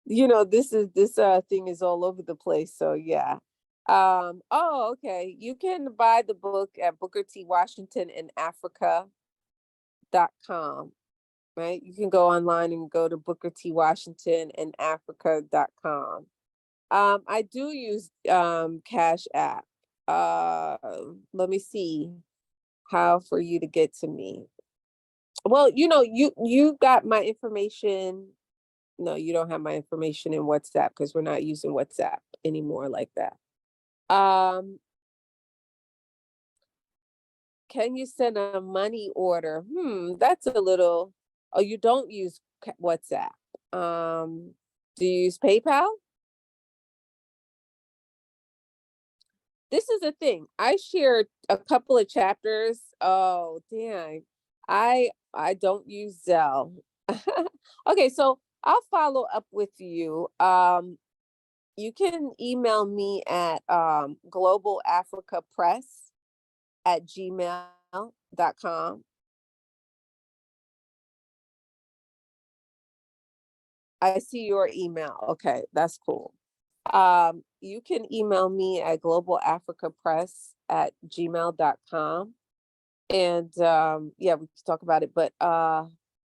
You know, this thing is all over the place, so yeah. Oh, okay. You can buy the book at Booker T. Washington in Africa.com, right? You can go online and go to Booker T. Washington in Africa.com. I do use Cash App. Let me see how for you to get to me. Well, you know, you got my information. No, you don't have my information in WhatsApp because we're not using WhatsApp anymore like that. Can you send a money order? That's a little, oh, you don't use WhatsApp. Do you use PayPal? This is a thing. I shared a couple of chapters. Oh, dang. I don't use Zelle. Okay, so I'll follow up with you. You can email me at globalafricapress@gmail.com. I see your email. Okay, that's cool. You can email me at globalafricapress@gmail.com. And yeah, we can talk about it, but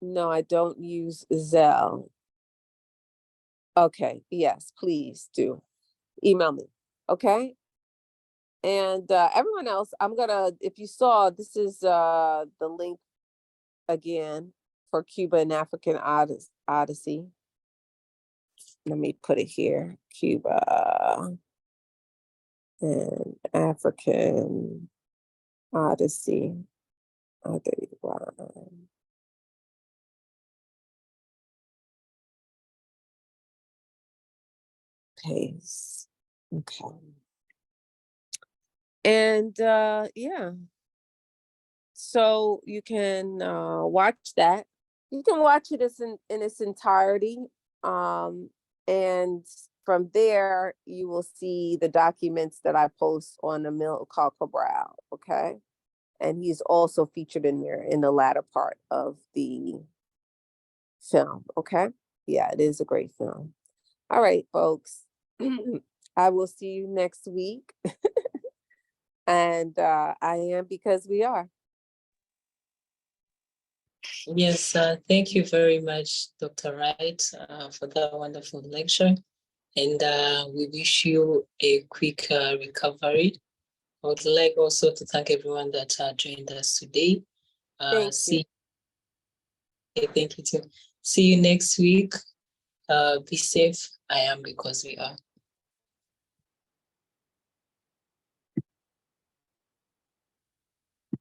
no, I don't use Zelle. Okay, yes, please do email me. Okay. And everyone else, I'm gonna, if you saw, this is the link again for Cuba and African Odyssey. Let me put it here, Cuba and African Odyssey. Okay. Okay. And yeah. So you can watch that. You can watch it in its entirety. And from there, you will see the documents that I post on Amilcar Cabral, okay? And he's also featured in there in the latter part of the film, okay? Yeah, it is a great film. All right, folks. I will see you next week. And I am because we are. Yes, thank you very much, Dr. Wright, for that wonderful lecture. And we wish you a quick recovery. I would like also to thank everyone that joined us today. Thank you. Thank you too. See you next week. Be safe. I am because we are.